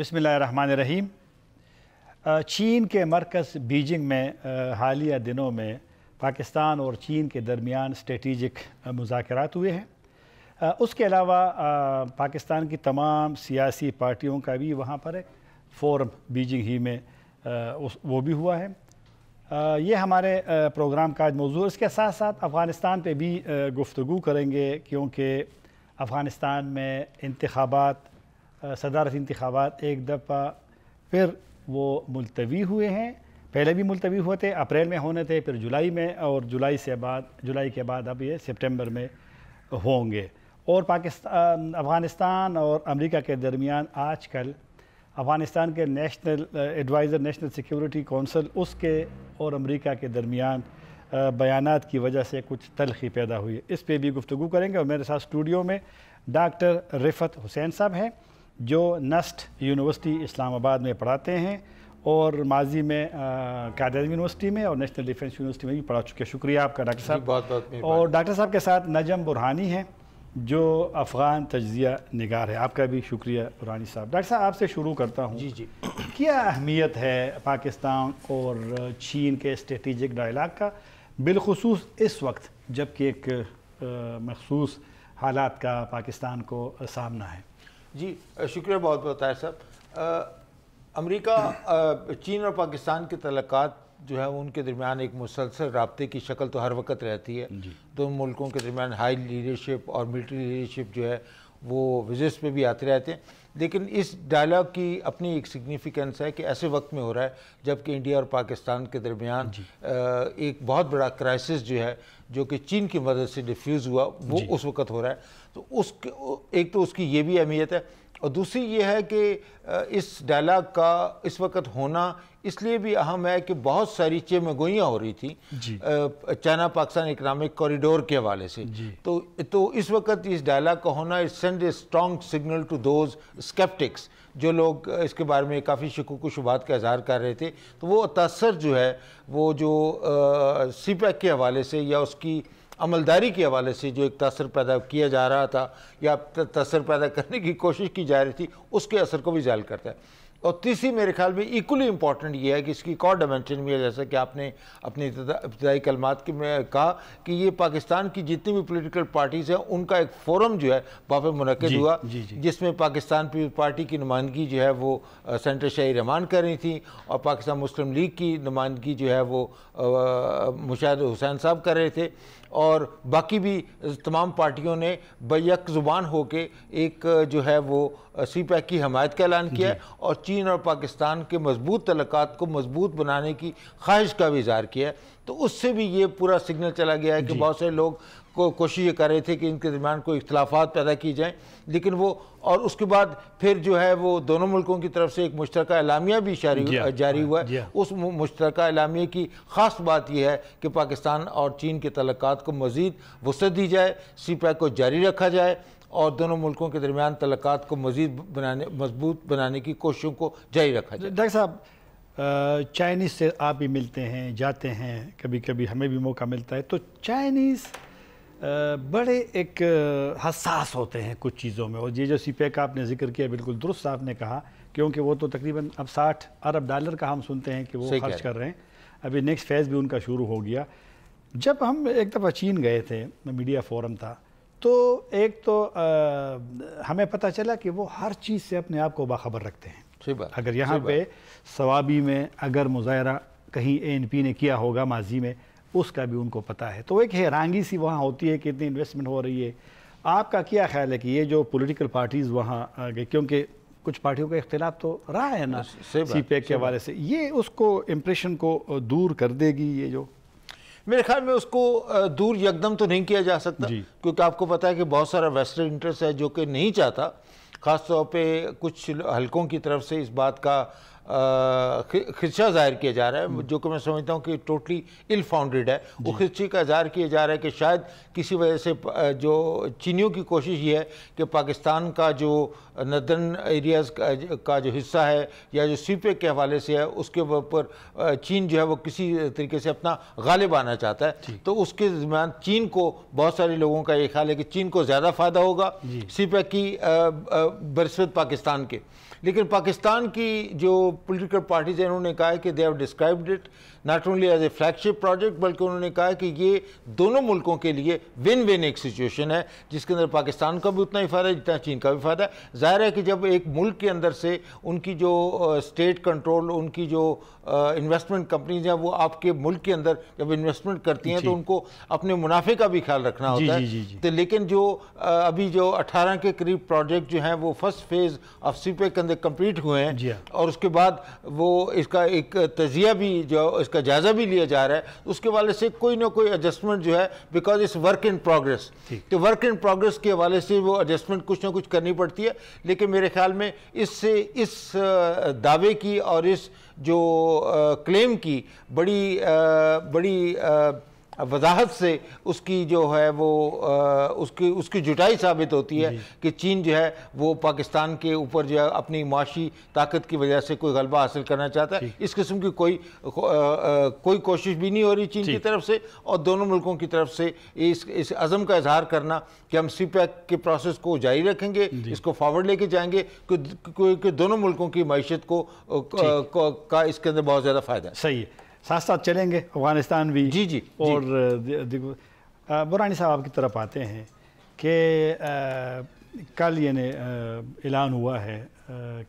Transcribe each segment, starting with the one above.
بسم اللہ الرحمن الرحیم۔ چین کے مرکز بیجنگ میں حالیہ دنوں میں پاکستان اور چین کے درمیان اسٹریٹجک مذاکرات ہوئے ہیں۔ اس کے علاوہ پاکستان کی تمام سیاسی پارٹیوں کا بھی وہاں پر ایک فورم بیجنگ ہی میں وہ بھی ہوا ہے۔ یہ ہمارے پروگرام کا آج موضوع ہے۔ اس کے ساتھ ساتھ افغانستان پہ بھی گفتگو کریں گے، کیونکہ افغانستان میں انتخابات، صدارتی انتخابات ایک دفعہ پھر وہ ملتوی ہوئے ہیں۔ پہلے بھی ملتوی ہوئے تھے، اپریل میں ہونے تھے، پھر جولائی میں، اور جولائی کے بعد اب یہ سپٹمبر میں ہوں گے۔ اور افغانستان اور امریکہ کے درمیان آج کل افغانستان کے national adviser national security council اس کے اور امریکہ کے درمیان بیانات کی وجہ سے کچھ تلخی پیدا ہوئی ہے۔ اس پہ بھی گفتگو کریں گے، اور میرے ساتھ اسٹوڈیو میں ڈاکٹر رفعت حسین صاحب ہیں جو نسٹ یونیورسٹی اسلام آباد میں پڑھاتے ہیں، اور ماضی میں قائد اعظم یونیورسٹی میں اور نیشنل ڈیفنس یونیورسٹی میں بھی پڑھا چکے۔ شکریہ آپ کا ڈاکٹر صاحب۔ بہت بہت اور ڈاکٹر صاحب کے ساتھ نجم برہانی ہیں جو افغان تجزیہ نگار ہے، آپ کا بھی شکریہ برہانی صاحب۔ ڈاکٹر صاحب آپ سے شروع کرتا ہوں۔ جی کیا اہمیت ہے پاکستان اور چین کے اسٹریٹجک ڈائلاگ کا، بالخصوص اس وقت جب کہ ایک مخصوص حالات کا پاکستان کو سامنا ہے؟ جی شکریہ بہت بہت طاہر صاحب۔ امریکہ چین اور پاکستان کے تعلقات جو ہے ان کے درمیان ایک مسلسل رابطے کی شکل تو ہر وقت رہتی ہے۔ دونوں ملکوں کے درمیان ہائی لیڈرشپ اور ملٹری لیڈرشپ جو ہے وہ وزٹس پہ بھی آتے رہتے ہیں، لیکن اس ڈائلاگ کی اپنی ایک سگنیفیکنس ہے کہ ایسے وقت میں ہو رہا ہے جب کہ انڈیا اور پاکستان کے درمیان ایک بہت بڑا کرائسس جو ہے جو کہ چین کی مدد سے ڈیفیوز ہوا، وہ اس وقت ہو رہا ہے۔ تو ایک تو اس کی یہ بھی اہمیت ہے، اور دوسری یہ ہے کہ اس ڈائلاگ کا اس وقت ہونا اس لیے بھی اہم ہے کہ بہت ساری چیمہ گوئیاں ہو رہی تھیں چائنا پاکستان اکنامک کوریڈور کے حوالے سے۔ تو اس وقت اس ڈائلاگ کا ہونا it send a strong signal to those sceptics جو لوگ اس کے بارے میں کافی شکوک و شبہات کا اظہار کر رہے تھے۔ تو وہ تاثر جو ہے وہ جو سی پیک کے حوالے سے یا اس کی عملداری کے حوالے سے جو ایک تاثر پیدا کیا جا رہا تھا یا تاثر پیدا کرنے کی کوشش کی جا رہی تھی، اس کے اثر کو بھی ظاہر کرتا ہے۔ اور تیسری میرے خیال میں ایکولی امپورٹنٹ یہ ہے کہ اس کی ایک اور ڈائمنشن بھی ہے، جیسا کہ آپ نے اپنی ابتدائی کلمات میں کہا کہ یہ پاکستان کی جتنی بھی پولیٹیکل پارٹیز ہیں ان کا ایک فورم جو ہے وہاں پہ منعقد ہوا، جس میں پاکستان پیپلز پارٹی کی نمائندگی جو ہے وہ سینٹر شاہی رحمان کر رہی تھی، اور پاکستان مسلم لیگ کی نمائندگی جو ہے وہ مشاہد حسین صاحب کر رہے تھے، اور باقی بھی تمام پارٹیوں نے بیک زبان ہو کے ایک جو ہے وہ سی پیک کی حمایت کا اعلان کیا ہے، اور چین اور پاکستان کے مضبوط تعلقات کو مضبوط بنانے کی خواہش کا بھی اظہار کیا ہے۔ تو اس سے بھی یہ پورا سگنل چلا گیا ہے کہ بہت سے لوگ کوشش یہ کر رہے تھے کہ ان کے درمیان کوئی اختلافات پیدا کی جائیں، لیکن وہ اور اس کے بعد پھر جو ہے وہ دونوں ملکوں کی طرف سے ایک مشترکہ اعلامیہ بھی جاری ہوا ہے۔ اس مشترکہ اعلامیہ کی خاص بات یہ ہے کہ پاکستان اور چین کے تعلقات کو مزید وسعت دی جائے، سی پیک کو جاری رکھا جائے، اور دونوں ملکوں کے درمیان تعلقات کو مزید مضبوط بنانے کی کوششوں کو جاری رکھا جائے۔ ڈاکٹر صاحب، چائنیز سے آپ بھی ملتے ہیں، جاتے ہیں، کبھی کبھی ہمیں بھی موقع ملتا ہے، تو چائنیز بڑے ایک حساس ہوتے ہیں کچھ چیزوں میں، اور یہ جو سی پیک آپ نے ذکر کیا بالکل درست آپ نے کہا، کیونکہ وہ تو تقریباً اب $60 ارب کا ہم سنتے ہیں کہ وہ خرچ کر رہے ہیں۔ ابھی نیکسٹ فیز بھی ان کا شروع ہو گیا۔ جب ہم ایک دفعہ چین گئے تھے، میڈیا فورم تھا، تو ایک تو ہمیں پتہ چلا کہ وہ ہر چیز سے اپنے آپ کو باخبر رکھتے ہیں۔ اگر یہاں پہ ثوابی میں اگر مظاہرہ کہیں ANP نے کیا ہوگا ماضی میں، اس کا بھی ان کو پتہ ہے۔ تو ایک حیرانگی سی وہاں ہوتی ہے کہ اتنی انویسٹمنٹ ہو رہی ہے۔ آپ کا کیا خیال ہے کہ یہ جو پولیٹیکل پارٹیز وہاں گئے، کیونکہ کچھ پارٹیوں کا اختلاف تو رہا ہے نا سی پیک کے حوالے سے، یہ اس کو امپریشن کو دور کر دے گی؟ یہ جو میرے خیال میں اس کو دور یکدم تو نہیں کیا جا سکتا، کیونکہ آپ کو پتہ ہے کہ بہت سارا ویسٹرن انٹرسٹ ہے جو کہ نہیں چاہتا، خاص طور پہ کچھ حلقوں کی طرف سے اس بات کا خدشہ ظاہر کیا جا رہا ہے، جو کہ میں سمجھتا ہوں کہ ٹوٹلی ill founded ہے۔ وہ خدشے کا اظہار کیا جا رہا ہے کہ شاید کسی وجہ سے جو چینیوں کی کوشش یہ ہے کہ پاکستان کا جو نردرن ایریاز کا جو حصہ ہے یا جو سی پیک کے حوالے سے ہے، اس کے اوپر چین جو ہے وہ کسی طریقے سے اپنا غالب آنا چاہتا ہے۔ تو اس کے درمیان چین کو بہت سارے لوگوں کا یہ خیال ہے کہ چین کو زیادہ فائدہ ہوگا سی پیک کی بنسبت پاکستان کے، لیکن پاکستان کی جو پولیٹیکل پارٹیز ہیں انہوں نے کہا ہے کہ they have described it not only as a flag ship project, بلکہ انہوں نے کہا کہ یہ دونوں ملکوں کے لیے ون ون ایک سچویشن ہے جس کے اندر پاکستان کا بھی اتنا ہی فائدہ ہے جتنا چین کا بھی فائدہ ہے۔ ظاہر ہے کہ جب ایک ملک کے اندر سے ان کی جو اسٹیٹ کنٹرول، ان کی جو انویسٹمنٹ کمپنیز ہیں وہ آپ کے ملک کے اندر جب انویسٹمنٹ کرتی ہیں تو ان کو اپنے منافع کا بھی خیال رکھنا ہوتا ہے۔ لیکن جو ابھی جو 18 کے قریب پروجیکٹ جو ہیں وہ first phase of CPEC کے اندر کمپلیٹ ہوئے ہیں، اور اس کے بعد وہ اس کا ایک تجزیہ بھی جو اس کا جائزہ بھی لیا جا رہا ہے، اس کے حوالے سے کوئی نہ کوئی ایڈجسٹمنٹ جو ہے because its work in progress, تو ورک ان پروگریس کے حوالے سے وہ ایڈجسٹمنٹ کچھ نہ کچھ کرنی پڑتی ہے۔ لیکن میرے خیال میں اس دعوے کی اور اس جو کلیم کی بڑی وضاحت سے اس کی جو ہے وہ اس کی جٹائی ثابت ہوتی ہے کہ چین جو ہے وہ پاکستان کے اوپر جو ہے اپنی معاشی طاقت کی وجہ سے کوئی غلبہ حاصل کرنا چاہتا ہے۔ اس قسم کی کوئی کوشش بھی نہیں ہو رہی چین کی طرف سے، اور دونوں ملکوں کی طرف سے اس عزم کا اظہار کرنا کہ ہم سی پیک کے پروسیس کو جاری رکھیں گے، اس کو فارورڈ لے کے جائیں گے کہ دونوں ملکوں کی معیشت کا اس کے اندر بہت زیادہ فائدہ ہے۔ صحیح ہے، ساتھ ساتھ چلیں گے افغانستان بھی۔ جی اور برہانی صاحب آپ کی طرف آتے ہیں کہ کل اعلان ہوا ہے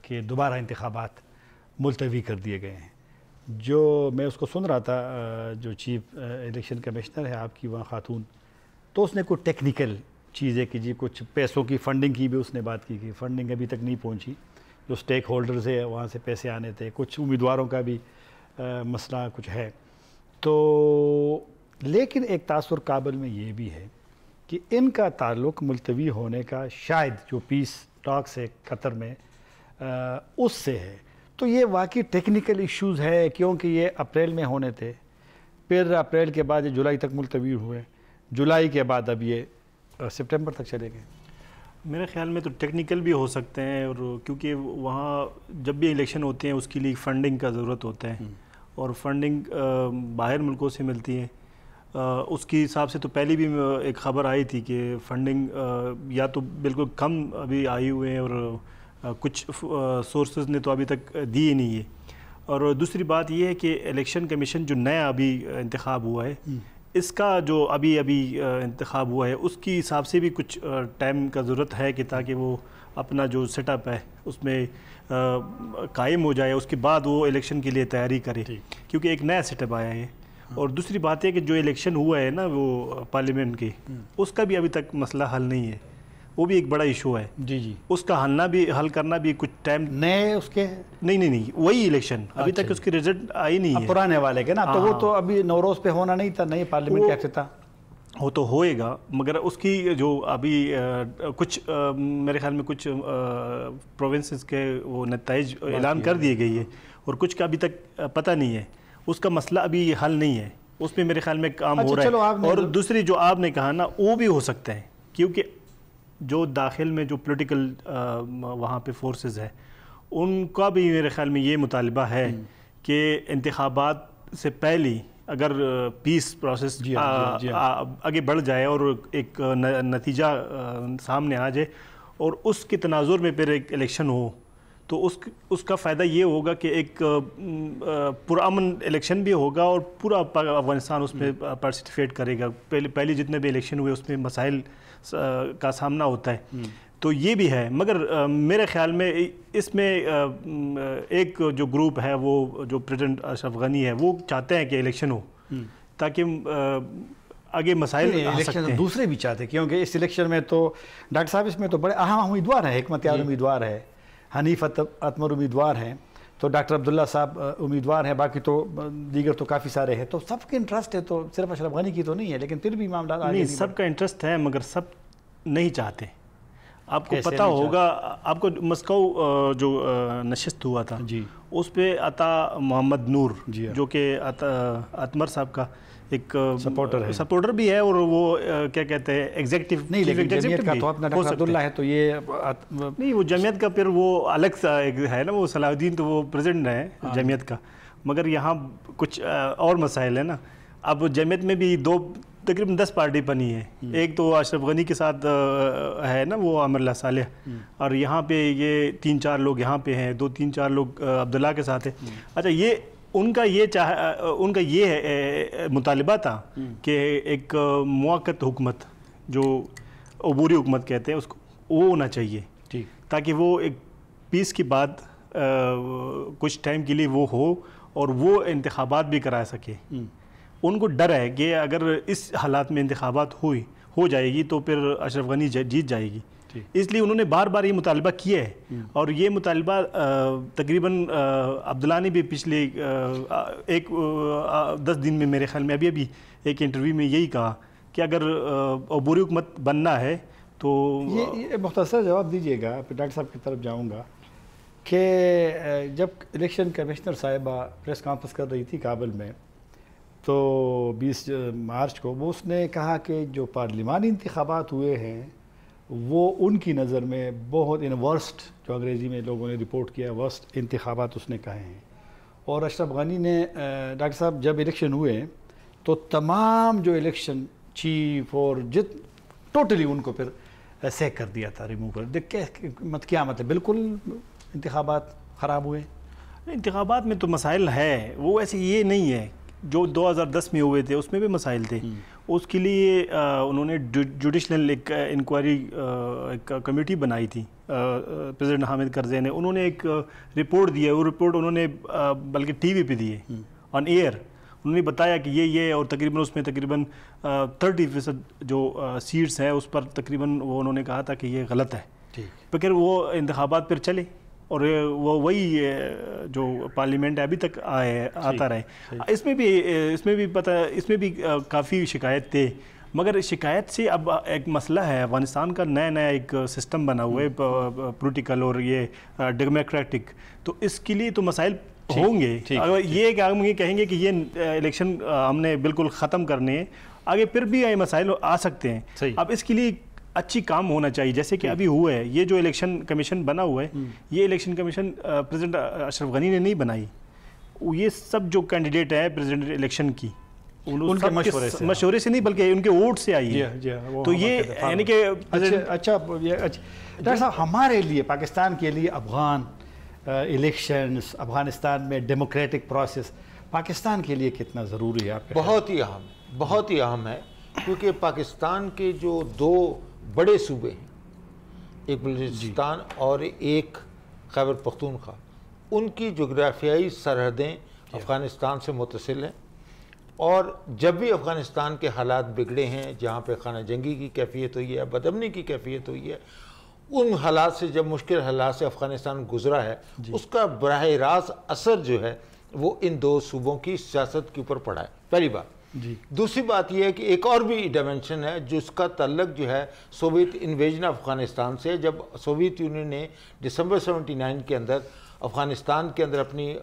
کہ دوبارہ انتخابات ملتوی کر دیے گئے ہیں۔ جو میں اس کو سن رہا تھا، جو چیف الیکشن کمشنر ہے آپ کی وہاں خاتون، تو اس نے کوئی ٹیکنیکل چیزیں کی جی، کچھ پیسوں کی فنڈنگ کی بھی اس نے بات کی کہ فنڈنگ ابھی تک نہیں پہنچی، جو سٹیک ہولڈرز ہے وہاں سے پیسے آنے تھے، کچھ امیدواروں کا بھی مسئلہ کچھ ہے تو، لیکن ایک تاثر قابل میں یہ بھی ہے کہ ان کا تعلق ملتوی ہونے کا شاید جو پیس ٹاکس ہے قطر میں اس سے ہے، تو یہ واقعی ٹیکنیکل ایشوز ہے کیونکہ یہ اپریل میں ہونے تھے، پھر اپریل کے بعد یہ جولائی تک ملتوی ہوئے، جولائی کے بعد اب یہ سپٹمبر تک چلے گئے۔ میرے خیال میں تو ٹیکنیکل بھی ہو سکتے ہیں، اور کیونکہ وہاں جب بھی الیکشن ہوتے ہیں اس کے لیے فنڈنگ کا ضرورت ہوتا ہے، اور فنڈنگ باہر ملکوں سے ملتی ہے۔ اس کی حساب سے تو پہلے بھی ایک خبر آئی تھی کہ فنڈنگ یا تو بالکل کم ابھی آئی ہوئے ہیں، اور کچھ سورسز نے تو ابھی تک دی ہی نہیں ہے۔ اور دوسری بات یہ ہے کہ الیکشن کمیشن جو نیا ابھی انتخاب ہوا ہے، اس کا جو ابھی انتخاب ہوا ہے اس کی حساب سے بھی کچھ ٹائم کا ضرورت ہے کہ تاکہ وہ اپنا جو سیٹ اپ ہے اس میں قائم ہو جائے، اس کے بعد وہ الیکشن کے لیے تیاری کرے، کیونکہ ایک نیا سیٹ اپ آیا ہے۔ اور دوسری بات ہے کہ جو الیکشن ہوا ہے نا وہ پارلیمنٹ کی، اس کا بھی ابھی تک مسئلہ حل نہیں ہے، وہ بھی ایک بڑا ایشو ہے۔ اس کا حل کرنا بھی کچھ ٹائم نئے اس کے نہیں وہی الیکشن ابھی تک اس کی رزلٹ آئی نہیں ہے، پرانے والے کے نا، تو وہ تو ابھی نوروز پہ ہونا نہیں تھا، نئی پارلیمنٹ کا افتتاح وہ تو ہوئے گا، مگر اس کی جو ابھی کچھ میرے خیال میں کچھ پروونسز کے وہ نتائج اعلان کر دیے گئی ہے، اور کچھ کا ابھی تک پتہ نہیں ہے، اس کا مسئلہ ابھی حل نہیں ہے، اس پہ میرے خیال میں کام ہو رہا ہے۔ اور دوسری جو آپ نے کہا نا وہ بھی ہو سکتا ہے، کیونکہ جو داخل میں جو پولیٹیکل وہاں پہ فورسز ہے ان کا بھی میرے خیال میں یہ مطالبہ ہے کہ انتخابات سے پہلے اگر پیس پروسیس آگے بڑھ جائے اور ایک نتیجہ سامنے آ جائے اور اس کے تناظر میں پھر ایک الیکشن ہو، تو اس کا فائدہ یہ ہوگا کہ ایک پرامن الیکشن بھی ہوگا اور پورا افغانستان اس میں پارٹیسپیٹ کرے گا۔ پہلے جتنے بھی الیکشن ہوئے اس میں مسائل کا سامنا ہوتا ہے، تو یہ بھی ہے۔ مگر میرے خیال میں اس میں ایک جو گروپ ہے وہ جو پریزیڈنٹ اشرف غنی ہے وہ چاہتے ہیں کہ الیکشن ہو تاکہ آگے مسائل الیکشن دوسرے بھی چاہتے ہیں، کیونکہ اس الیکشن میں تو ڈاکٹر صاحب اس میں تو بڑے اہم امیدوار ہیں، حکمت یار امیدوار ہے، حنیف اتمر امیدوار ہیں، تو ڈاکٹر عبداللہ صاحب امیدوار ہیں، باقی تو دیگر تو کافی سارے ہیں، تو سب کے انٹرسٹ ہے، تو صرف اشرف غنی کی تو نہیں ہے، لیکن پھر بھی معاملات نہیں، سب کا انٹرسٹ ہے مگر سب نہیں چاہتے۔ آپ کو پتہ ہوگا، آپ کو مسکو جو نشست ہوا تھا اس پہ عطا محمد نور جو کہ اتمر صاحب کا ایک سپورٹر بھی ہے، اور وہ کیا کہتے ہیں ایگزیکٹو نہیں، لیکن جمعیت کا تو اپنا ڈاکٹر عبداللہ ہے، تو یہ نہیں، وہ جمعیت کا پھر وہ الگ سا ہے نا، وہ صلاح الدین تو وہ پریزیڈنٹ ہے جمعیت کا، مگر یہاں کچھ اور مسائل ہیں نا۔ اب جمعیت میں بھی تقریباً 10 پارٹی بنی ہے. ایک تو اشرف غنی کے ساتھ ہے نا وہ عامر اللہ صالح, اور یہاں پہ یہ 3-4 لوگ یہاں پہ ہیں, 2-3-4 لوگ عبداللہ کے ساتھ ہیں. اچھا یہ ان کا یہ مطالبہ تھا کہ ایک موقت حکومت جو عبوری حکومت کہتے ہیں اس کو وہ ہونا چاہیے, تاکہ وہ ایک پیس کے بعد کچھ ٹائم کے لیے وہ ہو اور وہ انتخابات بھی کرا سکے. ان کو ڈر ہے کہ اگر اس حالات میں انتخابات ہو جائے گی تو پھر اشرف غنی جیت جائے گی, اس لیے انہوں نے بار بار یہ مطالبہ کیا ہے. اور یہ مطالبہ تقریباً عبداللہ نے بھی پچھلے 10 دن میں میرے خیال میں ابھی ایک انٹرویو میں یہی کہا کہ اگر عبوری حکومت بننا ہے تو یہ مختصر جواب دیجیے گا, پھر ڈاکٹر صاحب کی طرف جاؤں گا, کہ جب الیکشن کمشنر صاحبہ پریس کانفرنس کر رہی تھی کابل میں تو 20 مارچ کو وہ اس نے کہا کہ جو پارلیمانی انتخابات ہوئے ہیں وہ ان کی نظر میں بہت ورسٹ, جو انگریزی میں لوگوں نے رپورٹ کیا ورسٹ انتخابات اس نے کہے ہیں. اور اشرف غنی نے ڈاکٹر صاحب جب الیکشن ہوئے تو تمام جو الیکشن چیف اور ٹوٹلی ان کو پھر سیک کر دیا تھا, ریموو کر دیا. کیا مطلب بالکل انتخابات خراب ہوئے؟ انتخابات میں تو مسائل ہے, وہ ایسے یہ نہیں ہے. جو 2010 میں ہوئے تھے اس میں بھی مسائل تھے. اس کے لیے انہوں نے جوڈیشنل ایک انکوائری کمیٹی بنائی تھی پریزیڈنٹ حامد کرزئی نے. انہوں نے ایک رپورٹ دی ہے, وہ رپورٹ انہوں نے بلکہ ٹی وی پہ دی ہے آن ایئر. انہوں نے بتایا کہ یہ اور تقریباً اس میں تقریباً 30% جو سیٹس ہیں اس پر تقریباً وہ انہوں نے کہا تھا کہ یہ غلط ہے. پھر وہ انتخابات پر چلے اور وہ وہی جو پارلیمنٹ ابھی تک آتا رہے. اس میں بھی کافی شکایت تھے, مگر شکایت سے اب ایک مسئلہ ہے. افغانستان کا نیا ایک سسٹم بنا ہوا ہے پولیٹیکل اور یہ ڈیموکریٹک, تو اس کے لیے تو مسائل ہوں گے. اگر یہ کہ ہم یہ کہیں گے کہ یہ الیکشن ہم نے بالکل ختم کرنے ہیں, آگے پھر بھی یہ مسائل آ سکتے ہیں. اب اس کے لیے اچھی کام ہونا چاہیے, جیسے کہ ابھی ہوا ہے. یہ جو الیکشن کمیشن بنا ہوا ہے, یہ election commission president Ashraf Ghani نے نہیں بنائی. یہ سب جو کینڈیڈیٹ ہیں پریزیڈنٹ الیکشن کی ان کے مشورے سے نہیں بلکہ ان کے ووٹ سے آئی ہے. تو یہ یعنی کہ اچھا ڈاکٹر صاحب, ہمارے لیے پاکستان کے لیے افغان الیکشنز, افغانستان میں ڈیموکریٹک پروسیس پاکستان کے لیے کتنا ضروری ہے؟ بہت ہی اہم ہے, کیونکہ پاکستان کے جو 2 بڑے صوبے ہیں, ایک بلوچستان اور ایک خیبر پختونخوا, ان کی جغرافیائی سرحدیں افغانستان سے متصل ہیں. اور جب بھی افغانستان کے حالات بگڑے ہیں, جہاں پہ خانہ جنگی کی کیفیت ہوئی ہے, بدامنی کی کیفیت ہوئی ہے, ان حالات سے جب مشکل حالات سے افغانستان گزرا ہے, اس کا براہ راست اثر جو ہے وہ ان 2 صوبوں کی سیاست کے اوپر پڑا ہے. پہلی بات. دوسری بات یہ ہے کہ ایک اور بھی ڈائمنشن ہے جس کا تعلق جو ہے سوویت انویژن افغانستان سے. جب سوویت یونین نے دسمبر 79 کے اندر افغانستان کے اندر اپنی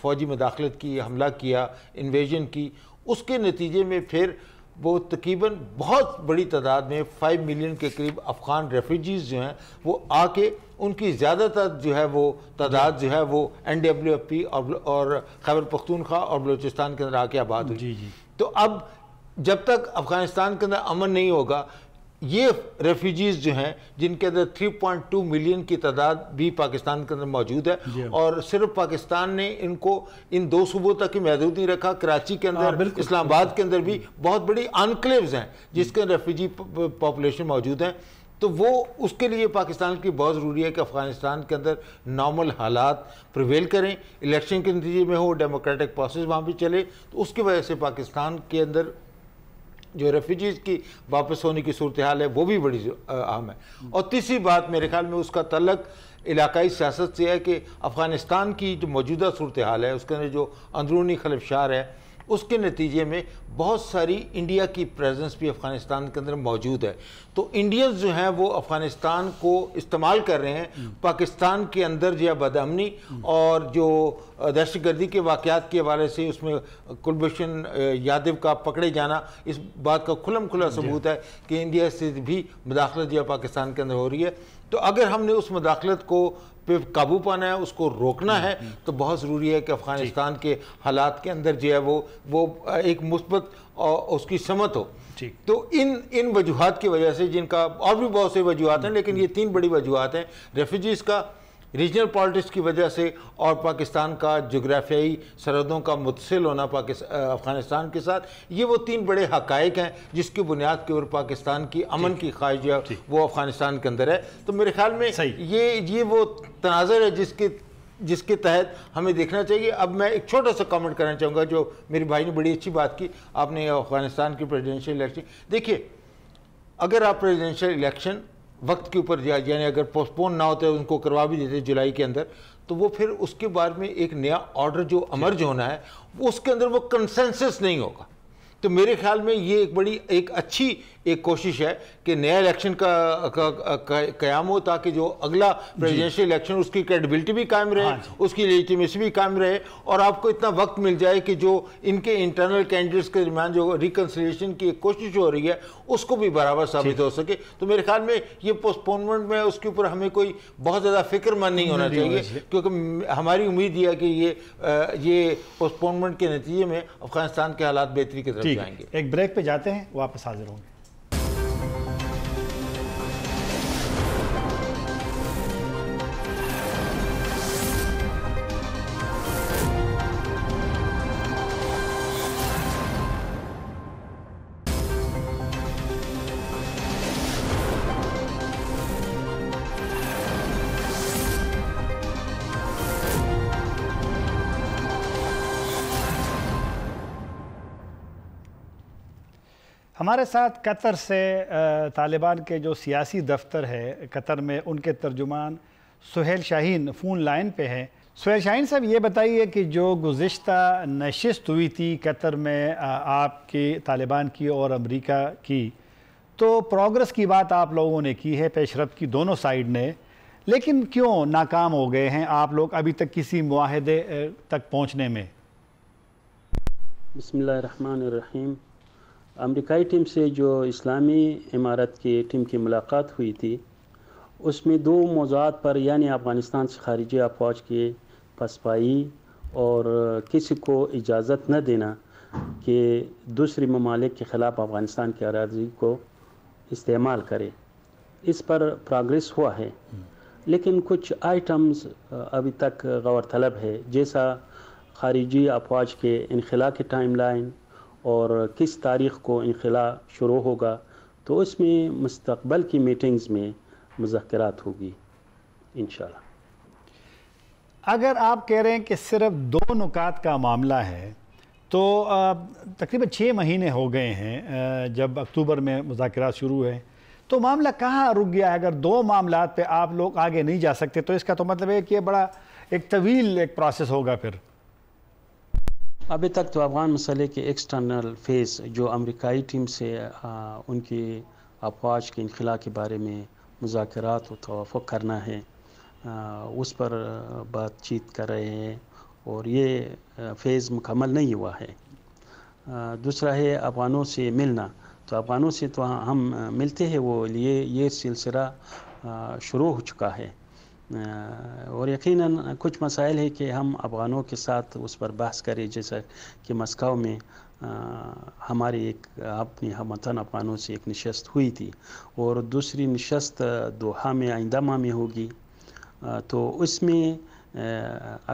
فوجی مداخلت کی, حملہ کیا, انویژن کی, اس کے نتیجے میں پھر وہ تقریباً بہت بڑی تعداد میں 5 ملین کے قریب افغان ریفیوجیز جو ہیں وہ آ کے, ان کی زیادہ تر جو ہے وہ تعداد جو ہے وہ NWFP اور خیبر پختونخوا اور بلوچستان کے اندر آ کے آباد ہوئی. تو اب جب تک افغانستان کے اندر امن نہیں ہوگا, یہ ریفیوجیز جو ہیں جن کے اندر 3.2 ملین کی تعداد بھی پاکستان کے اندر موجود ہے, اور صرف پاکستان نے ان کو ان 2 صوبوں تک ہی محدود نہیں رکھا. کراچی کے اندر, اسلام آباد کے اندر بھی بہت بڑی انکلیوز ہیں جس کے ریفیوجی پاپولیشن موجود ہیں. تو وہ اس کے لیے پاکستان کی بہت ضروری ہے کہ افغانستان کے اندر نارمل حالات پریویل کریں, الیکشن کے نتیجے میں ہو, ڈیموکریٹک پروسیس وہاں بھی چلے. تو اس کی وجہ سے پاکستان کے اندر جو ریفیوجیز کی واپس ہونے کی صورتحال ہے وہ بھی بڑی اہم ہے. اور تیسری بات میرے خیال میں اس کا تعلق علاقائی سیاست سے ہے کہ افغانستان کی جو موجودہ صورتحال ہے اس کے اندر جو اندرونی خلفشار ہے, اس کے نتیجے میں بہت ساری انڈیا کی پریزنس بھی افغانستان کے اندر موجود ہے. تو انڈینز جو ہیں وہ افغانستان کو استعمال کر رہے ہیں پاکستان کے اندر جو بدامنی اور جو دہشت گردی کے واقعات کے حوالے سے. اس میں کلبھوشن یادو کا پکڑے جانا اس بات کا کھلا ثبوت ہے کہ انڈیا سے بھی مداخلت جو پاکستان کے اندر ہو رہی ہے. تو اگر ہم نے اس مداخلت کو پہ قابو پانا ہے، اس کو روکنا ہے، تو بہت ضروری ہے کہ افغانستان کے حالات کے اندر جو ہے وہ ایک مثبت اس کی سمت ہو. تو ان وجوہات کی وجہ سے، جن کا اور بھی بہت سے وجوہات ہیں لیکن یہ 3 بڑی وجوہات ہیں، ریفیوجیز کا، ریجنل پالیٹکس کی وجہ سے، اور پاکستان کا جغرافیائی سرحدوں کا متصل ہونا افغانستان کے ساتھ، یہ وہ 3 بڑے حقائق ہیں جس کی بنیاد کے اوپر پاکستان کی امن کی خواہش ہے وہ افغانستان کے اندر ہے. تو میرے خیال میں یہ وہ تناظر ہے جس کے تحت ہمیں دیکھنا چاہیے. اب میں ایک چھوٹا سا کامنٹ کرنا چاہوں گا، جو میرے بھائی نے بڑی اچھی بات کی، آپ نے افغانستان کی پریزیڈنشیل الیکشن. دیکھیے، اگر آپ پریزیڈنشیل الیکشن وقت کے اوپر یعنی اگر پوسٹ پون نہ ہوتے ان کو کروا بھی دیتے جولائی کے اندر، تو وہ پھر اس کے بعد میں ایک نیا آرڈر جو امرج ہونا ہے اس کے اندر وہ کنسنسس نہیں ہوگا. تو میرے خیال میں یہ ایک اچھی کوشش ہے کہ نیا الیکشن کا قیام ہو، تاکہ جو اگلا پریزیڈنشیل الیکشن اس کی کریڈیبلٹی بھی قائم رہے، اس کی لیجیٹیمیسی بھی قائم رہے، اور آپ کو اتنا وقت مل جائے کہ جو ان کے انٹرنل کینڈیڈیٹس کے درمیان جو ریکنسیلیشن کی ایک کوشش ہو رہی ہے اس کو بھی برابر ثابت ہو سکے. تو میرے خیال میں یہ پوسٹ پونمنٹ میں اس کے اوپر ہمیں کوئی بہت زیادہ فکر مند نہیں ہونا چاہیے، کیونکہ ہماری امید یہ ہے کہ یہ پوسٹ پونمنٹ کے نتیجے میں افغانستان کے حالات بہتری کی طرف جائیں گے. ایک بریک پہ جاتے ہیں، واپس حاضر ہوں گے. ہمارے ساتھ قطر سے طالبان کے جو سیاسی دفتر ہے قطر میں، ان کے ترجمان سہیل شاہین فون لائن پہ ہیں. سہیل شاہین صاحب، یہ بتائیے کہ جو گزشتہ نشست ہوئی تھی قطر میں آپ کی طالبان کی اور امریکہ کی، تو پروگرس کی بات آپ لوگوں نے کی ہے، پیش رفت کی دونوں سائیڈ نے، لیکن کیوں ناکام ہو گئے ہیں آپ لوگ ابھی تک کسی معاہدے تک پہنچنے میں؟ بسم اللہ الرحمن الرحیم. امریکائی ٹیم سے جو اسلامی امارت کی ٹیم کی ملاقات ہوئی تھی، اس میں 2 موضوعات پر، یعنی افغانستان سے خارجی افواج کی پسپائی اور کسی کو اجازت نہ دینا کہ دوسری ممالک کے خلاف افغانستان کی اراضی کو استعمال کرے، اس پر پروگریس ہوا ہے. لیکن کچھ آئٹمز ابھی تک غور طلب ہے، جیسا خارجی افواج کے انخلاء کی ٹائم لائن اور کس تاریخ کو انخلاء شروع ہوگا. تو اس میں مستقبل کی میٹنگز میں مذاکرات ہوگی انشاءاللہ. اگر آپ کہہ رہے ہیں کہ صرف 2 نکات کا معاملہ ہے، تو تقریباً 6 مہینے ہو گئے ہیں جب اکتوبر میں مذاکرات شروع ہوئے، تو معاملہ کہاں رک گیا ہے؟ اگر 2 معاملات پہ آپ لوگ آگے نہیں جا سکتے تو اس کا تو مطلب ہے کہ یہ بڑا ایک طویل ایک پروسیس ہوگا. پھر ابھی تک تو افغان مسئلے کے ایکسٹرنل فیز جو امریکائی ٹیم سے ان کی افواج کے انخلاء کے بارے میں مذاکرات و توافق کرنا ہے، اس پر بات چیت کر رہے ہیں، اور یہ فیز مکمل نہیں ہوا ہے. دوسرا ہے افغانوں سے ملنا. تو افغانوں سے تو ہم ملتے ہیں، وہ یہ سلسلہ شروع ہو چکا ہے، اور یقیناً کچھ مسائل ہے کہ ہم افغانوں کے ساتھ اس پر بحث کریں، جیسا کہ مسکو میں ہماری ایک اپنی ہم وطن افغانوں سے ایک نشست ہوئی تھی، اور دوسری نشست دوحہ میں آئندہ ماہ میں ہوگی. تو اس میں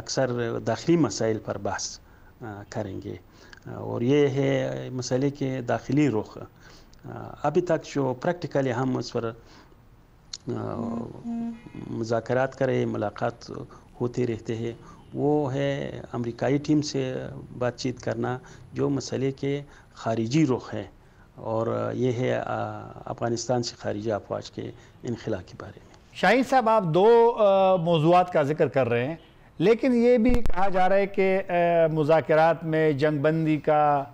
اکثر داخلی مسائل پر بحث کریں گے، اور یہ ہے مسئلے کے داخلی رخ. ابھی تک جو پریکٹیکلی ہم اس پر مذاکرات کرے، ملاقات ہوتے رہتے ہیں، وہ ہے امریکائی ٹیم سے بات چیت کرنا جو مسئلے کے خارجی رخ ہے، اور یہ ہے افغانستان سے خارجی افواج کے انخلاء کے بارے میں. شاہین صاحب، آپ 2 موضوعات کا ذکر کر رہے ہیں، لیکن یہ بھی کہا جا رہا ہے کہ مذاکرات میں جنگ بندی کا،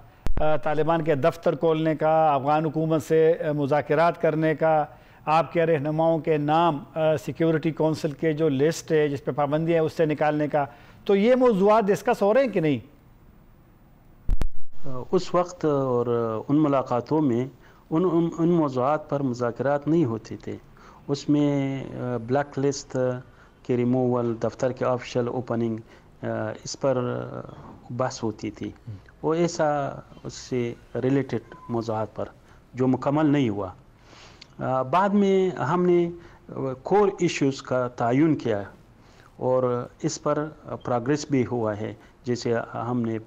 طالبان کے دفتر کھولنے کا، افغان حکومت سے مذاکرات کرنے کا، آپ کے رہنماؤں کے نام سیکیورٹی کونسل کے جو لسٹ ہے جس پہ پابندی ہے اس سے نکالنے کا، تو یہ موضوعات ڈسکس ہو رہے ہیں کہ نہیں؟ اس وقت اور ان ملاقاتوں میں ان موضوعات پر مذاکرات نہیں ہوتے تھے. اس میں بلیک لسٹ کے ریموول، دفتر کے آفیشیل اوپننگ، اس پر بحث ہوتی تھی، وہ ایسا اس سے ریلیٹڈ موضوعات پر جو مکمل نہیں ہوا۔ بعد میں ہم نے کور ایشوز کا تعین کیا اور اس پر پروگریس بھی ہوا ہے، جیسے ہم نے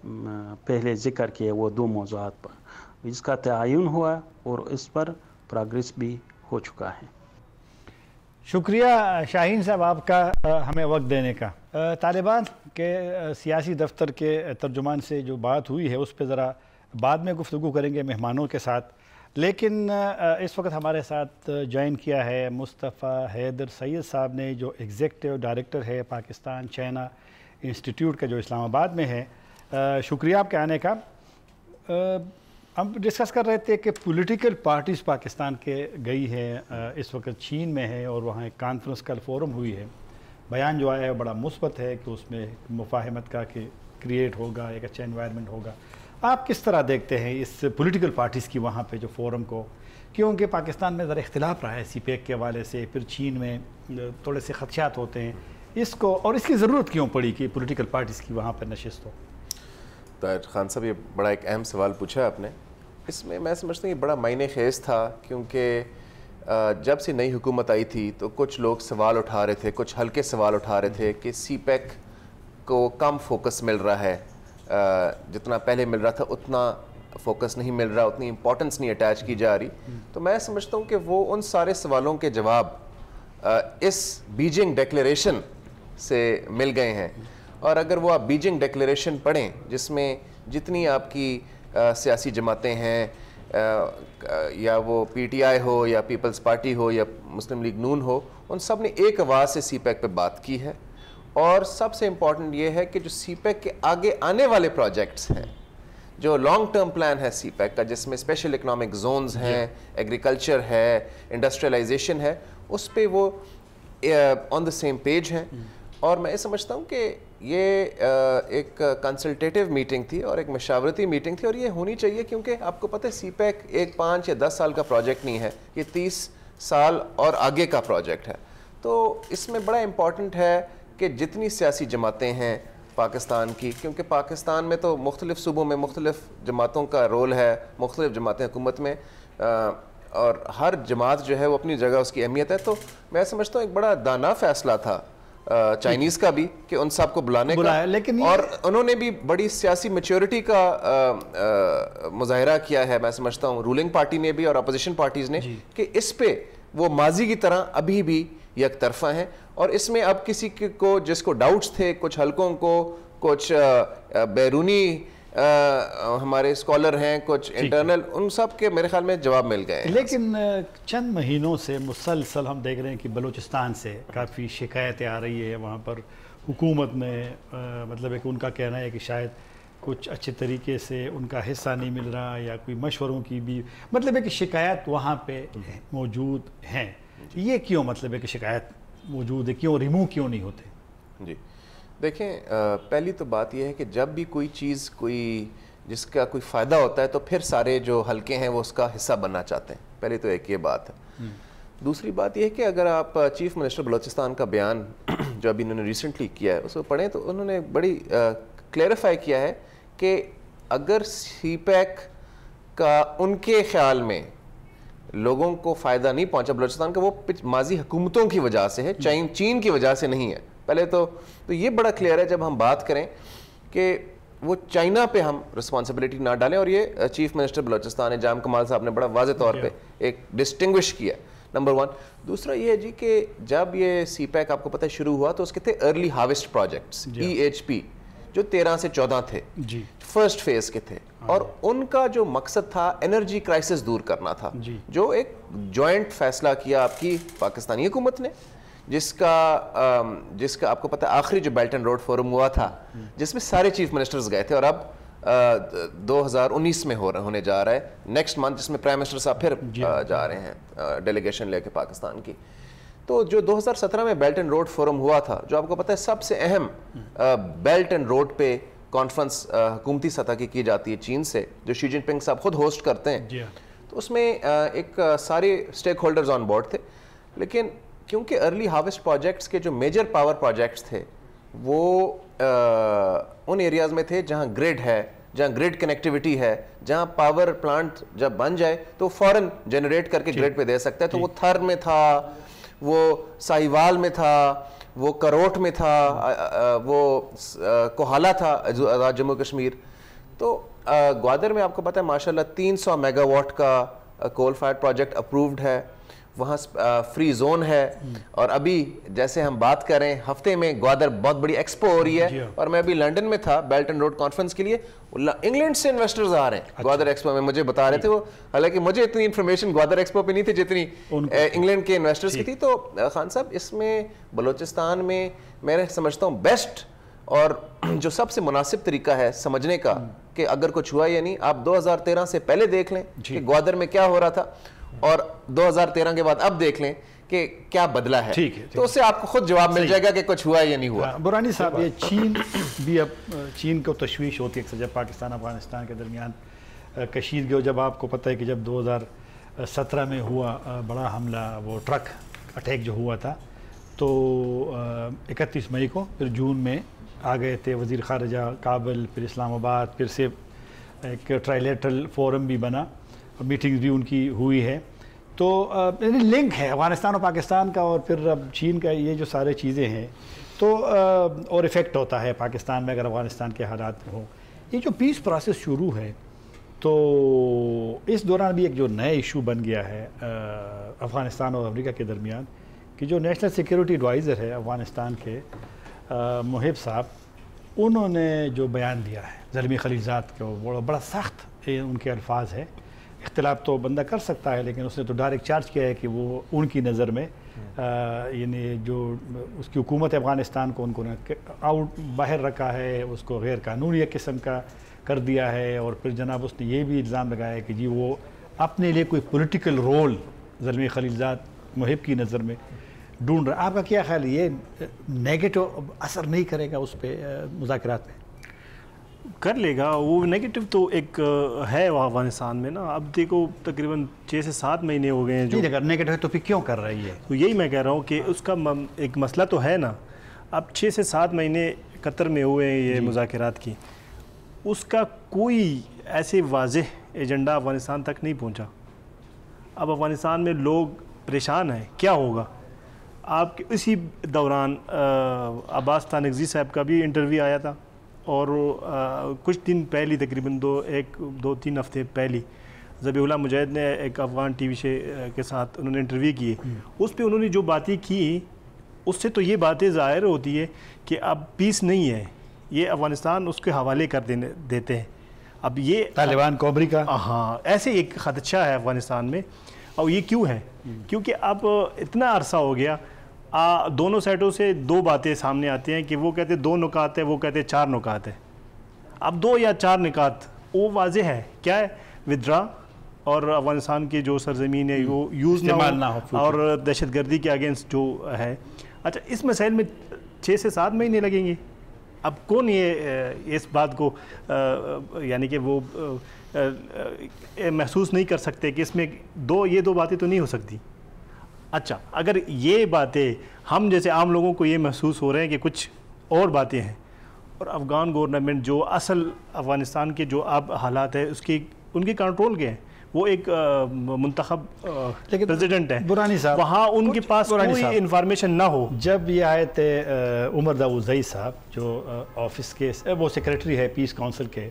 پہلے ذکر کیا وہ 2 موضوعات پر اس کا تعین ہوا اور اس پر پروگریس بھی ہو چکا ہے۔ شکریہ شاہین صاحب آپ کا ہمیں وقت دینے کا۔ طالبان کے سیاسی دفتر کے ترجمان سے جو بات ہوئی ہے اس پہ ذرا بعد میں گفتگو کریں گے مہمانوں کے ساتھ، لیکن اس وقت ہمارے ساتھ جوائن کیا ہے مصطفیٰ حیدر سید صاحب نے، جو ایگزیکٹو ڈائریکٹر ہے پاکستان چائنا انسٹیٹیوٹ کا جو اسلام آباد میں ہے۔ شکریہ آپ کے آنے کا۔ ہم ڈسکس کر رہے تھے کہ پولیٹیکل پارٹیز پاکستان کے گئی ہے، اس وقت چین میں ہے اور وہاں ایک کانفرنس کل فورم ہوئی ہے، بیان جو آیا ہے بڑا مثبت ہے کہ اس میں مفاہمت کا کہ کریٹ ہوگا، ایک اچھا انوائرمنٹ ہوگا۔ آپ کس طرح دیکھتے ہیں اس پولیٹیکل پارٹیز کی وہاں پہ جو فورم کو؟ کیونکہ پاکستان میں ذرا اختلاف رہا ہے سی پیک کے حوالے سے، پھر چین میں تھوڑے سے خدشات ہوتے ہیں اس کو، اور اس کی ضرورت کیوں پڑی کہ پولیٹیکل پارٹیز کی وہاں پر نشست ہو؟ طاہر خان صاحب، یہ بڑا ایک اہم سوال پوچھا آپ نے۔ اس میں میں سمجھتا ہوں یہ بڑا معنی خیز تھا، کیونکہ جب سے نئی حکومت آئی تھی تو کچھ لوگ سوال اٹھا رہے تھے، کچھ ہلکے سوال اٹھا رہے تھے کہ سی پیک کو کم فوکس مل رہا ہے، جتنا پہلے مل رہا تھا اتنا فوکس نہیں مل رہا، اتنی امپورٹنس نہیں اٹیچ کی جا رہی۔ تو میں سمجھتا ہوں کہ وہ ان سارے سوالوں کے جواب اس بیجنگ ڈیکلیریشن سے مل گئے ہیں۔ اور اگر وہ آپ بیجنگ ڈیکلیریشن پڑھیں، جس میں جتنی آپ کی سیاسی جماعتیں ہیں، یا وہ پی ٹی آئی ہو یا پیپلز پارٹی ہو یا مسلم لیگ نون ہو، ان سب نے ایک آواز سے سی پیک پہ بات کی ہے۔ اور سب سے امپورٹنٹ یہ ہے کہ جو سی پیک کے آگے آنے والے پروجیکٹس ہیں، جو لانگ ٹرم پلان ہے سی پیک کا، جس میں اسپیشل اکنامک زونز ہیں، ایگریکلچر ہے، انڈسٹریلائزیشن ہے، اس پہ وہ آن دا سیم پیج ہیں۔ اور میں یہ سمجھتا ہوں کہ یہ ایک کنسلٹیٹیو میٹنگ تھی اور ایک مشاورتی میٹنگ تھی، اور یہ ہونی چاہیے، کیونکہ آپ کو پتہ ہے سی پیک ایک 5 یا 10 سال کا پروجیکٹ نہیں ہے، یہ 30 سال اور آگے کا پروجیکٹ ہے۔ تو اس میں بڑا امپورٹنٹ ہے کہ جتنی سیاسی جماعتیں ہیں پاکستان کی، کیونکہ پاکستان میں تو مختلف صوبوں میں مختلف جماعتوں کا رول ہے، مختلف جماعتیں حکومت میں، اور ہر جماعت جو ہے وہ اپنی جگہ اس کی اہمیت ہے۔ تو میں سمجھتا ہوں ایک بڑا دانا فیصلہ تھا چائنیز کا بھی کہ ان سب کو بلانے کا، اور انہوں نے بھی بڑی سیاسی میچورٹی کا مظاہرہ کیا ہے، میں سمجھتا ہوں رولنگ پارٹی نے بھی اور اپوزیشن پارٹیز نے، کہ اس پہ وہ ماضی کی طرح ابھی بھی یک طرفہ ہیں۔ اور اس میں اب کسی کو جس کو ڈاؤٹس تھے، کچھ حلقوں کو، کچھ بیرونی ہمارے اسکالر ہیں، کچھ انٹرنل، ان سب کے میرے خیال میں جواب مل گئے ہیں۔ لیکن چند مہینوں سے مسلسل ہم دیکھ رہے ہیں کہ بلوچستان سے کافی شکایتیں آ رہی ہے، وہاں پر حکومت میں مطلب ہے کہ ان کا کہنا ہے کہ شاید کچھ اچھے طریقے سے ان کا حصہ نہیں مل رہا، یا کوئی مشوروں کی بھی مطلب ہے کہ شکایت وہاں پہ موجود ہیں۔ یہ کیوں مطلب ہے کہ شکایت موجود ہے، کیوں ریموو کیوں نہیں ہوتے؟ جی دیکھیں، پہلی تو بات یہ ہے کہ جب بھی کوئی چیز جس کا کوئی فائدہ ہوتا ہے تو پھر سارے جو حلقے ہیں وہ اس کا حصہ بننا چاہتے ہیں، پہلی تو ایک یہ بات ہے۔ دوسری بات یہ ہے کہ اگر آپ چیف منسٹر بلوچستان کا بیان جو ابھی انہوں نے ریسنٹلی کیا ہے اس کو پڑھیں تو انہوں نے بڑی کلیریفائی کیا ہے کہ اگر سی پیک کا ان کے خیال میں لوگوں کو فائدہ نہیں پہنچا بلوچستان کا، وہ ماضی حکومتوں کی وجہ سے ہے، چین کی وجہ سے نہیں ہے۔ پہلے تو یہ بڑا کلیئر ہے جب ہم بات کریں کہ وہ چائنا پہ ہم رسپانسبلٹی نہ ڈالیں، اور یہ چیف منسٹر بلوچستان ہے جام کمال صاحب نے بڑا واضح طور پہ ایک ڈسٹنگوش کیا، نمبر 1۔ دوسرا یہ ہے جی کہ جب یہ سی پیک آپ کو پتہ شروع ہوا تو اس کے تھے ارلی ہارویسٹ پروجیکٹس EHP جو 13 سے 14 تھے، فرسٹ فیز کے تھے، اور ان کا جو مقصد تھا انرجی کرائسس دور کرنا تھا، جو ایک جوائنٹ فیصلہ کیا آپ کی پاکستانی حکومت نے، جس کا آپ کو پتہ آخری جو بیلٹ اینڈ روڈ فورم ہوا تھا جس میں سارے چیف منسٹرز گئے تھے، اور اب 2019 میں ہونے جا رہا ہے نیکسٹ منتھ، جس میں پرائم منسٹر صاحب پھر جا رہے ہیں ڈیلیگیشن لے کے پاکستان کی۔ تو جو 2017 میں بیلٹ اینڈ روڈ فورم ہوا تھا، جو آپ کو پتہ ہے سب سے اہم بیلٹ اینڈ روڈ پہ کانفرنس حکومتی سطح کی جاتی ہے چین سے، جو شی جن پنگ صاحب خود ہوسٹ کرتے ہیں، تو اس میں ایک سارے اسٹیک ہولڈرز آن بورڈ تھے، لیکن کیونکہ ارلی ہارویسٹ پروجیکٹس کے جو میجر پاور پروجیکٹس تھے وہ ان ایریاز میں تھے جہاں گریڈ ہے, جہاں گریڈ کنیکٹیوٹی ہے, جہاں پاور پلانٹ جب بن جائے تو فوراً جنریٹ کر کے گریڈ پہ دے سکتا ہے. تو وہ تھر میں تھا, وہ ساہیوال میں تھا, وہ کروٹ میں تھا, وہ کوہالا تھا جموں کشمیر. تو گوادر میں آپ کو پتہ ہے ماشاءاللہ 300 میگا واٹ کا کول فائر پروجیکٹ اپرووڈ ہے, وہاں فری زون ہے. اور ابھی جیسے ہم بات کر رہے ہیں ہفتے میں گوادر بہت بڑی ایکسپو ہو رہی ہے, اور میں ابھی لنڈن میں تھا بیلٹ اینڈ روڈ کانفرنس کے لیے, انگلینڈ سے انویسٹرز آ رہے ہیں گوادر ایکسپو میں, مجھے بتا رہے تھے وہ, حالانکہ مجھے اتنی انفارمیشن گوادر ایکسپو پہ نہیں تھی جتنی انگلینڈ کے انویسٹرز کی تھی. تو خان صاحب اس میں بلوچستان میں میں سمجھتا ہوں بیسٹ اور جو سب سے مناسب طریقہ ہے سمجھنے کا کہ اگر کچھ ہوا یا نہیں, آپ 2013 سے پہلے دیکھ لیں کہ گوادر میں کیا ہو رہا تھا, اور 2013 کے بعد اب دیکھ لیں کہ کیا بدلا ہے. تو اس سے آپ کو خود جواب مل جائے گا کہ کچھ ہوا یا نہیں ہوا. برانی صاحب, یہ چین بھی, اب چین کو تشویش ہوتی ہے جب پاکستان افغانستان کے درمیان کشیدگی ہو. جب آپ کو پتہ ہے کہ جب 2017 میں ہوا بڑا حملہ, وہ ٹرک اٹیک جو ہوا تھا, تو 31 مئی کو پھر جون میں آ گئے تھے وزیر خارجہ کابل, پھر اسلام آباد, پھر سے ایک ٹرائلیٹرل فورم بھی بنا, میٹنگز بھی ان کی ہوئی ہے. تو لنک ہے افغانستان اور پاکستان کا, اور پھر اب چین کا, یہ جو سارے چیزیں ہیں تو اور افیکٹ ہوتا ہے پاکستان میں اگر افغانستان کے حالات ہوں. یہ جو پیس پروسیس شروع ہے تو اس دوران بھی ایک جو نیا ایشو بن گیا ہے افغانستان اور امریکہ کے درمیان, کہ جو نیشنل سیکیورٹی ایڈوائزر ہے افغانستان کے محب صاحب, انہوں نے جو بیان دیا ہے زلمی خلیلزاد کو, بڑا سخت ان کے الفاظ ہے. اختلاف تو بندہ کر سکتا ہے, لیکن اس نے تو ڈائریکٹ چارج کیا ہے کہ وہ ان کی نظر میں یعنی جو اس کی حکومت افغانستان کو ان کو آؤٹ باہر رکھا ہے, اس کو غیر قانونی ایک قسم کا کر دیا ہے. اور پھر جناب اس نے یہ بھی الزام لگایا کہ جی وہ اپنے لیے کوئی پولیٹیکل رول زلمی خلیلزاد محب کی نظر میں ڈھونڈ رہا. آپ کا کیا خیال ہے, یہ نیگیٹو اثر نہیں کرے گا اس پہ مذاکرات میں؟ کر لے گا. وہ نیگیٹو تو ایک ہے افغانستان میں نا. اب دیکھو تقریباً 6 سے 7 مہینے ہو گئے ہیں جو نیگیٹو ہے, تو پھر کیوں کر رہی ہے؟ تو یہی میں کہہ رہا ہوں کہ اس کا ایک مسئلہ تو ہے نا. اب 6 سے 7 مہینے قطر میں ہوئے ہیں یہ مذاکرات کی, اس کا کوئی ایسے واضح ایجنڈا افغانستان تک نہیں پہنچا. اب افغانستان میں لوگ پریشان ہیں, کیا ہوگا. آپ کے اسی دوران عباس تانگزی صاحب کا بھی انٹرویو آیا تھا, اور کچھ دن پہلی تقریباً 2-3 ہفتے پہلی ذبیح اللہ مجاہد نے ایک افغان ٹی وی کے ساتھ انہوں نے انٹرویو کیے. اس پہ انہوں نے جو باتیں کی, اس سے تو یہ باتیں ظاہر ہوتی ہے کہ اب پیس نہیں ہے, یہ افغانستان اس کے حوالے کر دیتے ہیں. اب یہ طالبان کو امریکہ, ہاں ایسے ایک خدشہ ہے افغانستان میں. اور یہ کیوں ہے؟ کیونکہ اب اتنا عرصہ ہو گیا, دونوں سائڈوں سے 2 باتیں سامنے آتی ہیں کہ وہ کہتے ہیں 2 نکات ہے, وہ کہتے ہیں 4 نکات ہے. اب 2 یا 4 نکات وہ واضح ہے, کیا ہے, ودرا اور افغانستان کی جو سرزمین ہے وہ یوز نہ ہو, اور دہشت گردی کے اگینسٹ جو ہے. اچھا, اس مسائل میں 6 سے 7 مہینے لگیں گے. اب کون یہ اس بات کو یعنی کہ وہ محسوس نہیں کر سکتے کہ اس میں یہ دو باتیں تو نہیں ہو سکتی. اچھا, اگر یہ باتیں ہم جیسے عام لوگوں کو یہ محسوس ہو رہے ہیں کہ کچھ اور باتیں ہیں, اور افغان گورنمنٹ جو اصل افغانستان کے جو اب حالات ہیں اس کی ان کی کنٹرول کے ہیں, وہ ایک منتخب پریزیڈنٹ ہے, برانی صاحب وہاں ان کے پاس کوئی انفارمیشن نہ ہو. جب یہ آئے تھے عمر داؤزئی صاحب جو آفس کے وہ سیکریٹری ہے پیس کونسل کے,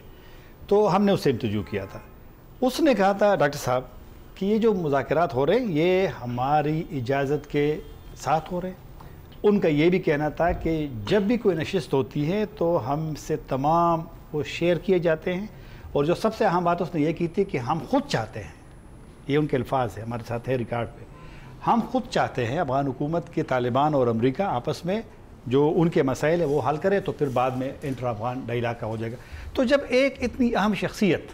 تو ہم نے اس سے انٹرویو کیا تھا. اس نے کہا تھا ڈاکٹر صاحب کہ یہ جو مذاکرات ہو رہے ہیں یہ ہماری اجازت کے ساتھ ہو رہے ہیں. ان کا یہ بھی کہنا تھا کہ جب بھی کوئی نشست ہوتی ہے تو ہم سے تمام وہ شیئر کیے جاتے ہیں, اور جو سب سے اہم بات اس نے یہ کی تھی کہ ہم خود چاہتے ہیں, یہ ان کے الفاظ ہے, ہمارے ساتھ ہے ریکارڈ پہ, ہم خود چاہتے ہیں افغان حکومت کے طالبان اور امریکہ آپس میں جو ان کے مسائل ہے وہ حل کرے, تو پھر بعد میں انٹر افغان ڈائلاگ کا ہو جائے گا. تو جب ایک اتنی اہم شخصیت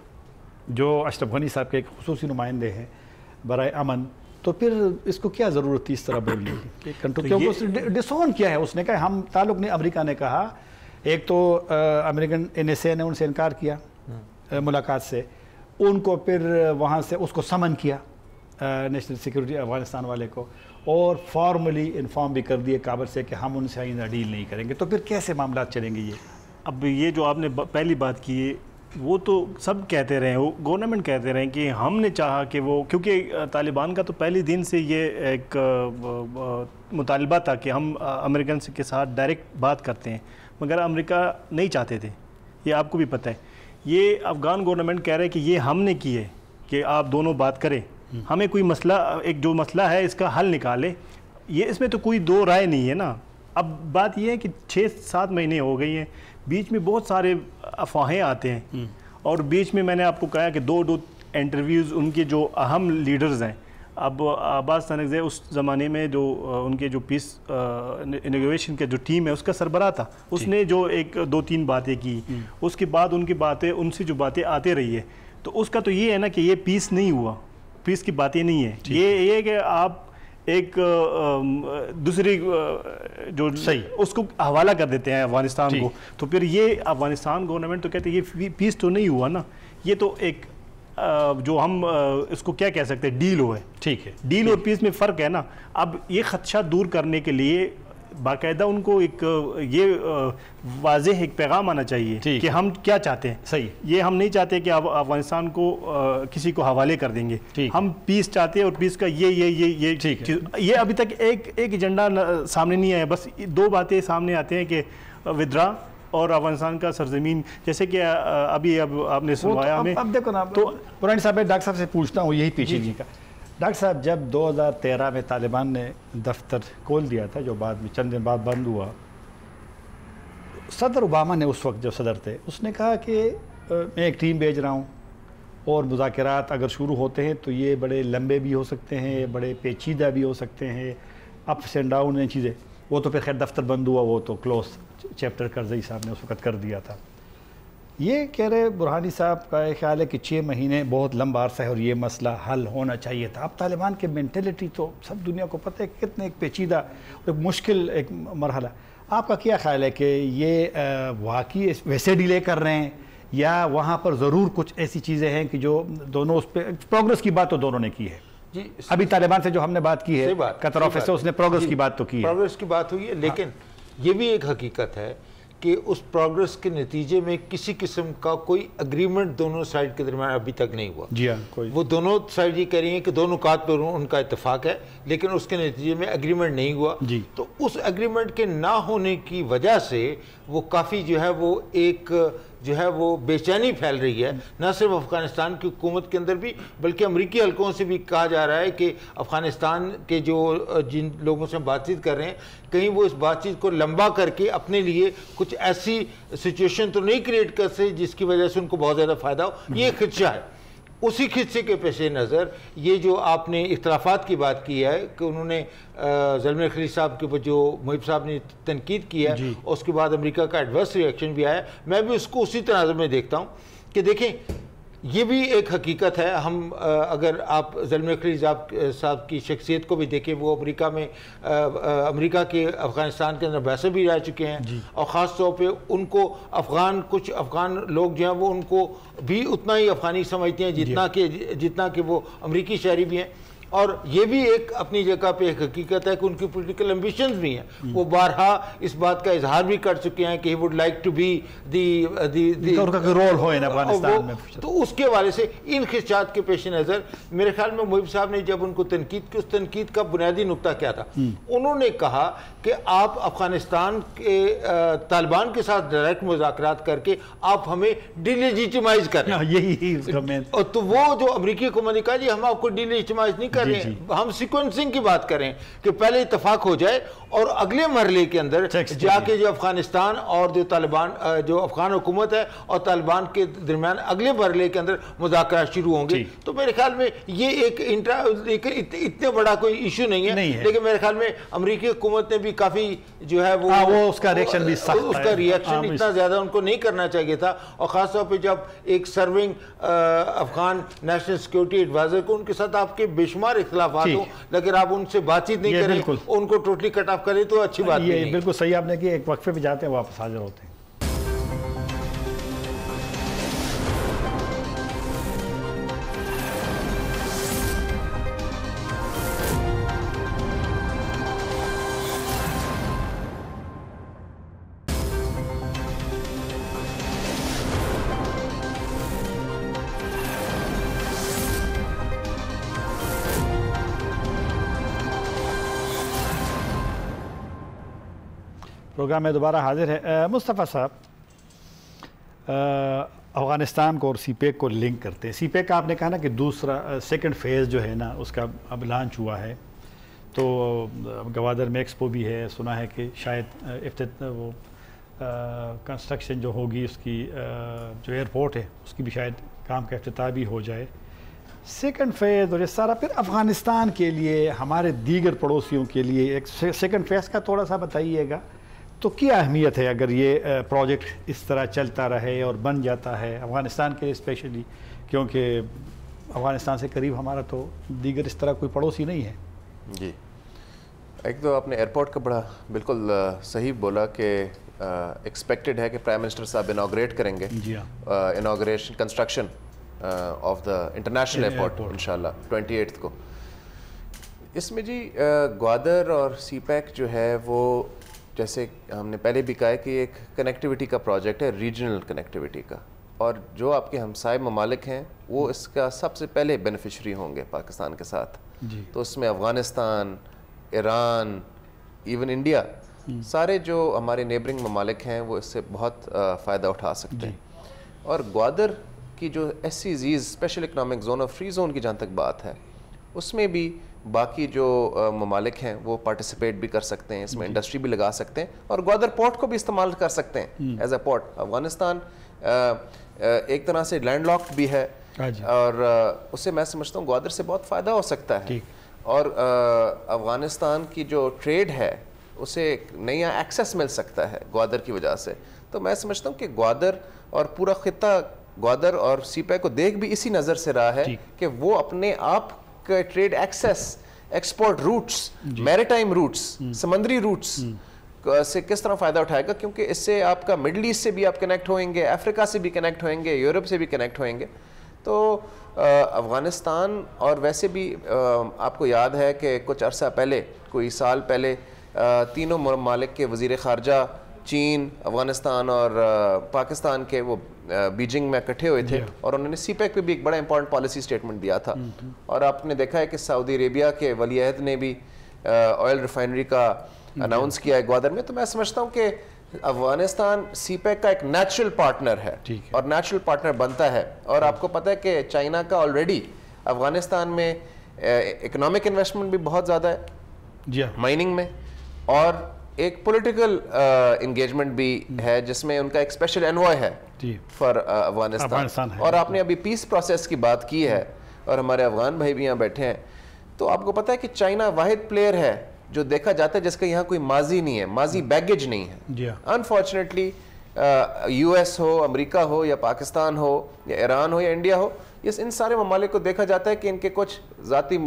جو اشرف غنی صاحب کے ایک خصوصی نمائندے ہیں برائے امن, تو پھر اس کو کیا ضرورت تھی اس طرح بولنے کی کنٹرول, کیونکہ اس نے ڈسون کیا ہے. اس نے کہا ہم تعلق نہیں, امریکہ نے کہا, ایک تو امریکن NSA نے ان سے انکار کیا ملاقات سے, ان کو پھر وہاں سے اس کو سمن کیا نیشنل سیکورٹی افغانستان والے کو اور فارملی انفارم بھی کر دیے کابل سے کہ ہم ان سے آئندہ ڈیل نہیں کریں گے، تو پھر کیسے معاملات چلیں گے یہ؟ اب یہ جو آپ نے پہلی بات کی ہے وہ تو سب کہتے رہے ہیں، وہ گورنمنٹ کہتے رہے ہیں کہ ہم نے چاہا کہ وہ، کیونکہ طالبان کا تو پہلے دن سے یہ ایک مطالبہ تھا کہ ہم امریکن کے ساتھ ڈائریکٹ بات کرتے ہیں، مگر امریکہ نہیں چاہتے تھے، یہ آپ کو بھی پتہ ہے۔ یہ افغان گورنمنٹ کہہ رہے ہے کہ یہ ہم نے کی ہے کہ آپ دونوں بات کریں، ہمیں کوئی مسئلہ، ایک جو مسئلہ ہے اس کا حل نکالے، یہ اس میں تو کوئی دو رائے نہیں ہے نا۔ اب بات یہ ہے کہ 6-7 مہینے ہو گئی ہیں، بیچ میں بہت سارے افواہیں آتے ہیں، اور بیچ میں نے آپ کو کہا کہ دو انٹرویوز ان کے جو اہم لیڈرز ہیں، اب عباس تنگزئی اس زمانے میں جو ان کے جو پیس انیگویشن کے جو ٹیم ہے اس کا سربراہ تھا، اس نے جو 1-2-3 باتیں کی، اس کے بعد ان کی باتیں، ان سے جو باتیں آتے رہی ہے، تو اس کا تو یہ ہے نا کہ یہ پیس نہیں ہوا، پیس کی باتیں نہیں ہیں، یہ ہے کہ آپ ایک دوسری جو صحیح اس کو حوالہ کر دیتے ہیں افغانستان کو، تو پھر یہ افغانستان گورنمنٹ تو کہتے ہیں یہ پیس تو نہیں ہوا نا، یہ تو ایک جو ہم اس کو کیا کہہ سکتے ہیں، ڈیل ہو ہے، ٹھیک ہے، ڈیل اور پیس میں فرق ہے نا۔ اب یہ خدشہ دور کرنے کے لیے باقاعدہ ان کو ایک یہ واضح ایک پیغام آنا چاہیے کہ ہم کیا چاہتے ہیں، صحیح، یہ ہم نہیں چاہتے کہ افغانستان کو کسی کو حوالے کر دیں گے، ہم پیس چاہتے ہیں، اور پیس کا یہ ابھی تک ایک ایجنڈا سامنے نہیں آیا، بس 2 باتیں سامنے آتے ہیں کہ ودرا اور افغانستان کا سرزمین، جیسے کہ ابھی اب آپ نے سنوایا ہمیں۔ اب دیکھو نا، تو پرانی صاحب، ڈاکٹر صاحب سے پوچھتا ہوں یہی پیچیدگی کا، ڈاکٹر صاحب جب 2013 میں طالبان نے دفتر کھول دیا تھا، جو بعد میں چند دن بعد بند ہوا، صدر اوباما نے اس وقت جو صدر تھے اس نے کہا کہ میں ایک ٹیم بھیج رہا ہوں، اور مذاکرات اگر شروع ہوتے ہیں تو یہ بڑے لمبے بھی ہو سکتے ہیں، بڑے پیچیدہ بھی ہو سکتے ہیں، اپس اینڈ ڈاؤن ہیں چیزیں۔ وہ تو پھر خیر دفتر بند ہوا، وہ تو کلوز چیپٹر کرزئی صاحب نے اس وقت کر دیا تھا۔ یہ کہہ رہے برہانی صاحب کا خیال ہے کہ 6 مہینے بہت لمبا عرصہ ہے اور یہ مسئلہ حل ہونا چاہیے تھا۔ اب طالبان کی مینٹلٹی تو سب دنیا کو پتہ ہے کتنے ایک پیچیدہ ایک مشکل ایک مرحلہ، آپ کا کیا خیال ہے کہ یہ واقعی ویسے ڈیلے کر رہے ہیں، یا وہاں پر ضرور کچھ ایسی چیزیں ہیں کہ جو دونوں اس پہ پروگرس کی بات تو دونوں نے کی ہے؟ جی، ابھی طالبان سے جو ہم نے بات کی ہے قطر آفس سے، اس نے پروگرس کی بات تو کی ہے، پروگرس کی بات ہوئی ہے، لیکن یہ بھی ایک حقیقت ہے کہ اس پروگرس کے نتیجے میں کسی قسم کا کوئی اگریمنٹ دونوں سائڈ کے درمیان ابھی تک نہیں ہوا۔ جی ہاں، کوئی وہ دونوں سائڈ یہ کہہ رہی ہیں کہ دونوں نکات پر ان کا اتفاق ہے، لیکن اس کے نتیجے میں اگریمنٹ نہیں ہوا۔ تو اس اگریمنٹ کے نہ ہونے کی وجہ سے وہ کافی جو ہے وہ ایک جو ہے وہ بے چینی پھیل رہی ہے، نہ صرف افغانستان کی حکومت کے اندر بھی، بلکہ امریکی حلقوں سے بھی کہا جا رہا ہے کہ افغانستان کے جو جن لوگوں سے بات چیت کر رہے ہیں، کہیں وہ اس بات چیت کو لمبا کر کے اپنے لیے کچھ ایسی سچویشن تو نہیں کریٹ کر سکتے جس کی وجہ سے ان کو بہت زیادہ فائدہ ہو۔ یہ خدشہ ہے۔ اسی خدشے کے پیش نظر یہ جو آپ نے اختلافات کی بات کی ہے کہ انہوں نے زلمے خلیل صاحب کے اوپر جو محب صاحب نے تنقید کی ہے، اس کے بعد امریکہ کا ایڈورس ریئیکشن بھی آیا، میں بھی اس کو اسی تناظر میں دیکھتا ہوں کہ دیکھیں یہ بھی ایک حقیقت ہے۔ ہم اگر آپ زلمے خلیل صاحب کی شخصیت کو بھی دیکھیں، وہ امریکہ میں امریکہ کے افغانستان کے اندر ایمبیسڈر بھی رہ چکے ہیں، اور خاص طور پہ ان کو کچھ افغان لوگ جو ہیں وہ ان کو بھی اتنا ہی افغانی سمجھتے ہیں جتنا کہ وہ امریکی شہری بھی ہیں۔ اور یہ بھی ایک اپنی جگہ پہ ایک حقیقت ہے کہ ان کی پولیٹیکل ایمبیشنز بھی ہیں، وہ بارہا اس بات کا اظہار بھی کر چکے ہیں کہ he would like to be the role ہو ان افغانستان میں۔ تو اس کے حوالے سے ان خدشات کے پیش نظر میرے خیال میں محب صاحب نے جب ان کو تنقید کی، اس تنقید کا بنیادی نقطہ کیا تھا؟ انہوں نے کہا کہ آپ افغانستان کے طالبان کے ساتھ ڈائریکٹ مذاکرات کر کے آپ ہمیں ڈی لیجیٹیمائز کر رہے ہیں، یہی تو وہ جو امریکی حکومت نے کہا جی ہم آپ کو ڈی لیجیٹیمائز نہیں کر رہے ہیں، ہم سیکوینسنگ کی بات کریں کہ پہلے اتفاق ہو جائے اور اگلے مرحلے کے اندر جا کے جو افغانستان اور جو طالبان جو افغان حکومت ہے اور طالبان کے درمیان اگلے مرحلے کے اندر مذاکرات شروع ہوں گے۔ تو میرے خیال میں یہ ایک اتنے بڑا کوئی ایشو نہیں ہے، لیکن میرے خیال میں امریکی حکومت نے بھی کافی جو ہے وہ اس کا ریئیکشن بھی سخت ہے، اس کا ریئیکشن اتنا زیادہ ان کو نہیں کرنا چاہیے تھا، اور خاص طور پہ جب ایک serving Afghan national security adviser کو ان کے ساتھ آپ کے بے شمار اختلافات ہوں، لیکن آپ ان سے بات چیت نہیں کریں، ان کو ٹوٹلی کٹ آف کریں تو اچھی بات نہیں ہے۔ بالکل صحیح آپ نے کہ ایک وقفے پہ جاتے ہیں، واپس حاضر ہوتے ہیں۔ پروگرام میں دوبارہ حاضر ہے. مصطفیٰ صاحب, افغانستان کو اور سی پیک کو لنک کرتے ہیں. سی پیک کا آپ نے کہا نا کہ دوسرا سیکنڈ فیز جو ہے نا اس کا اب لانچ ہوا ہے, تو گوادر میں ایکسپو بھی ہے, سنا ہے کہ شاید وہ کنسٹرکشن جو ہوگی اس کی جو ایئرپورٹ ہے اس کی بھی شاید کام کا افتتاح بھی ہو جائے. سیکنڈ فیز اور یہ سارا پھر افغانستان کے لیے, ہمارے دیگر پڑوسیوں کے لیے ایک سیکنڈ فیز کا تھوڑا سا بتائیے گا تو کیا اہمیت ہے اگر یہ پروجیکٹ اس طرح چلتا رہے اور بن جاتا ہے افغانستان کے لیے اسپیشلی, کیونکہ افغانستان سے قریب ہمارا تو دیگر اس طرح کوئی پڑوسی نہیں ہے. جی, ایک تو آپ نے ایئرپورٹ کا بڑا بالکل صحیح بولا کہ ایکسپیکٹڈ ہے کہ پرائم منسٹر صاحب انوگریٹ کریں گے, inauguration construction of the international airport انشاءاللہ 28 کو. اس میں جی گوادر اور سی پیک جو ہے وہ جیسے ہم نے پہلے بھی کہا ہے کہ ایک کنیکٹیوٹی کا پروجیکٹ ہے, ریجنل کنیکٹیوٹی کا, اور جو آپ کے ہمسائے ممالک ہیں وہ اس کا سب سے پہلے بینیفیشری ہوں گے پاکستان کے ساتھ. تو اس میں افغانستان, ایران, ایون انڈیا, سارے جو ہمارے نیبرنگ ممالک ہیں وہ اس سے بہت فائدہ اٹھا سکتے ہیں. اور گوادر کی جو S E Zs special economic zone اور فری زون کی جہاں تک بات ہے, اس میں بھی باقی جو ممالک ہیں وہ پارٹیسپیٹ بھی کر سکتے ہیں, اس میں انڈسٹری بھی لگا سکتے ہیں, اور گوادر پورٹ کو بھی استعمال کر سکتے ہیں ایز اے پورٹ. افغانستان ایک طرح سے لینڈ لاکڈ بھی ہے, اور اس سے میں سمجھتا ہوں گوادر سے بہت فائدہ ہو سکتا ہے. اور افغانستان کی جو ٹریڈ ہے اسے ایک نیا ایکسیس مل سکتا ہے گوادر کی وجہ سے. تو میں سمجھتا ہوں کہ گوادر اور پورا خطہ گوادر اور سی پیک کو دیکھ بھی اسی نظر سے رہا ہے کہ وہ اپنے آپ کے trade access, export routes, maritime routes, سمندری روٹس سے کس طرح فائدہ اٹھائے گا, کیونکہ اس سے آپ کا مڈل ایسٹ سے بھی آپ کنیکٹ ہوئیں گے, افریقہ سے بھی کنیکٹ ہوئیں گے, یورپ سے بھی کنیکٹ ہوئیں گے. تو افغانستان, اور ویسے بھی آپ کو یاد ہے کہ کچھ عرصہ پہلے, کوئی سال پہلے, تینوں ممالک کے وزیر خارجہ چین, افغانستان اور پاکستان کے وہ بیجنگ میں اکٹھے ہوئے تھے, اور انہوں نے سی پیک پہ بھی ایک بڑا امپورٹنٹ پالیسی اسٹیٹمنٹ دیا تھا. اور آپ نے دیکھا ہے کہ سعودی عربیہ کے ولی عہد نے بھی آئل ریفائنری کا اناؤنس کیا ہے گوادر میں. تو میں سمجھتا ہوں کہ افغانستان سی پیک کا ایک نیچرل پارٹنر ہے, اور نیچرل پارٹنر بنتا ہے. اور آپ کو پتہ ہے کہ چائنا کا آلریڈی افغانستان میں اکنامک انویسٹمنٹ بھی بہت زیادہ ہے, مائننگ میں, اور ایک پولیٹیکل انگیجمنٹ بھی ہے جس میں ان کا ایک اسپیشل انوائے ہے فار افغانستان. اور آپ نے ابھی پیس پروسیس کی بات کی ہے, اور ہمارے افغان بھائی بھی یہاں بیٹھے ہیں, تو آپ کو پتہ ہے کہ چائنا واحد پلیئر ہے جو دیکھا جاتا ہے جس کا یہاں کوئی ماضی نہیں ہے, ماضی بیگیج نہیں ہے. انفارچونیٹلی یو ایس ہو, امریکہ ہو, یا پاکستان ہو, یا ایران ہو, یا انڈیا ہو, ان سارے ممالک کو دیکھا جاتا ہے کہ ان کے کچھ ذاتی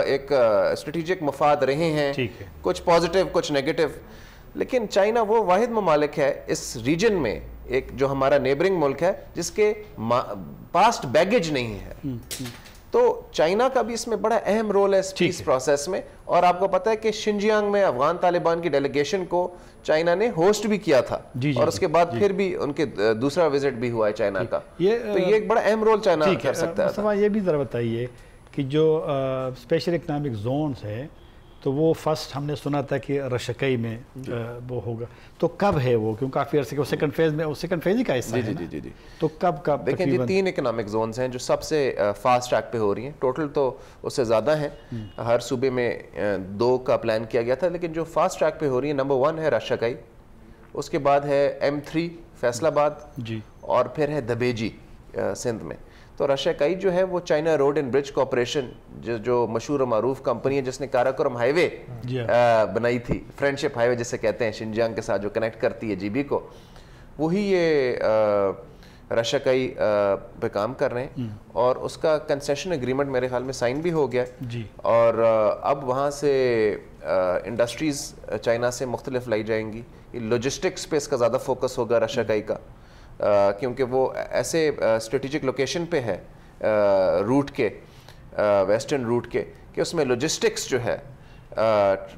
ایک اسٹریٹجک مفاد رہے ہیں, کچھ پازیٹیو کچھ نیگیٹو. لیکن چائنا وہ واحد ممالک ہے اس ریجن میں, ایک جو ہمارا نیبرنگ ملک ہے, جس کے پاسٹ بیگیج نہیں ہے. تو چائنا کا بھی اس میں بڑا اہم رول ہے اس پیس پروسیس میں. اور آپ کو پتہ ہے کہ شنجیانگ میں افغان طالبان کی ڈیلیگیشن کو چائنا نے ہوسٹ بھی کیا تھا, اور اس کے بعد پھر بھی ان کے دوسرا وزٹ بھی ہوا ہے چائنا کا. تو یہ ایک بڑا اہم رول چائنا کر سکتا ہے. یہ بھی ذرا بتائیے کہ جو اسپیشل اکنامک زونز ہے تو وہ فرسٹ ہم نے سنا تھا کہ رشکئی میں وہ ہوگا, تو کب ہے وہ, کیوں کافی عرصے کے سیکنڈ فیز میں, سیکنڈ فیز ہی کا حصہ ہے. جی تو کب دیکھیں جی, 3 اکنامک زونز ہیں جو سب سے فاسٹ ٹریک پہ ہو رہی ہیں. ٹوٹل تو اس سے زیادہ ہیں, ہر صوبے میں 2 کا پلان کیا گیا تھا, لیکن جو فاسٹ ٹریک پہ ہو رہی ہیں, نمبر 1 ہے رشکئی, اس کے بعد ہے M3 فیصل آباد, اور پھر ہے دبیجی سندھ میں. تو رشکئی جو ہے وہ China road and bridge corporation جو مشہور و معروف کمپنی ہے جس نے کاراکورم ہائی وے بنائی تھی, فرینڈشپ ہائی وے جسے کہتے ہیں, شنجیانگ کے ساتھ جو کنیکٹ کرتی ہے جی بی کو, وہی یہ رشکئی پہ کام کر رہے ہیں. اور اس کا کنسیشن اگریمنٹ میرے خیال میں سائن بھی ہو گیا, اور اب وہاں سے انڈسٹریز چائنا سے مختلف لائی جائیں گی. لوجسٹکس پہ اس کا زیادہ فوکس ہوگا رشکئی کا, کیونکہ وہ ایسے اسٹریٹجک لوکیشن پہ ہے روٹ کے, ویسٹرن روٹ کے, کہ اس میں لوجسٹکس جو ہے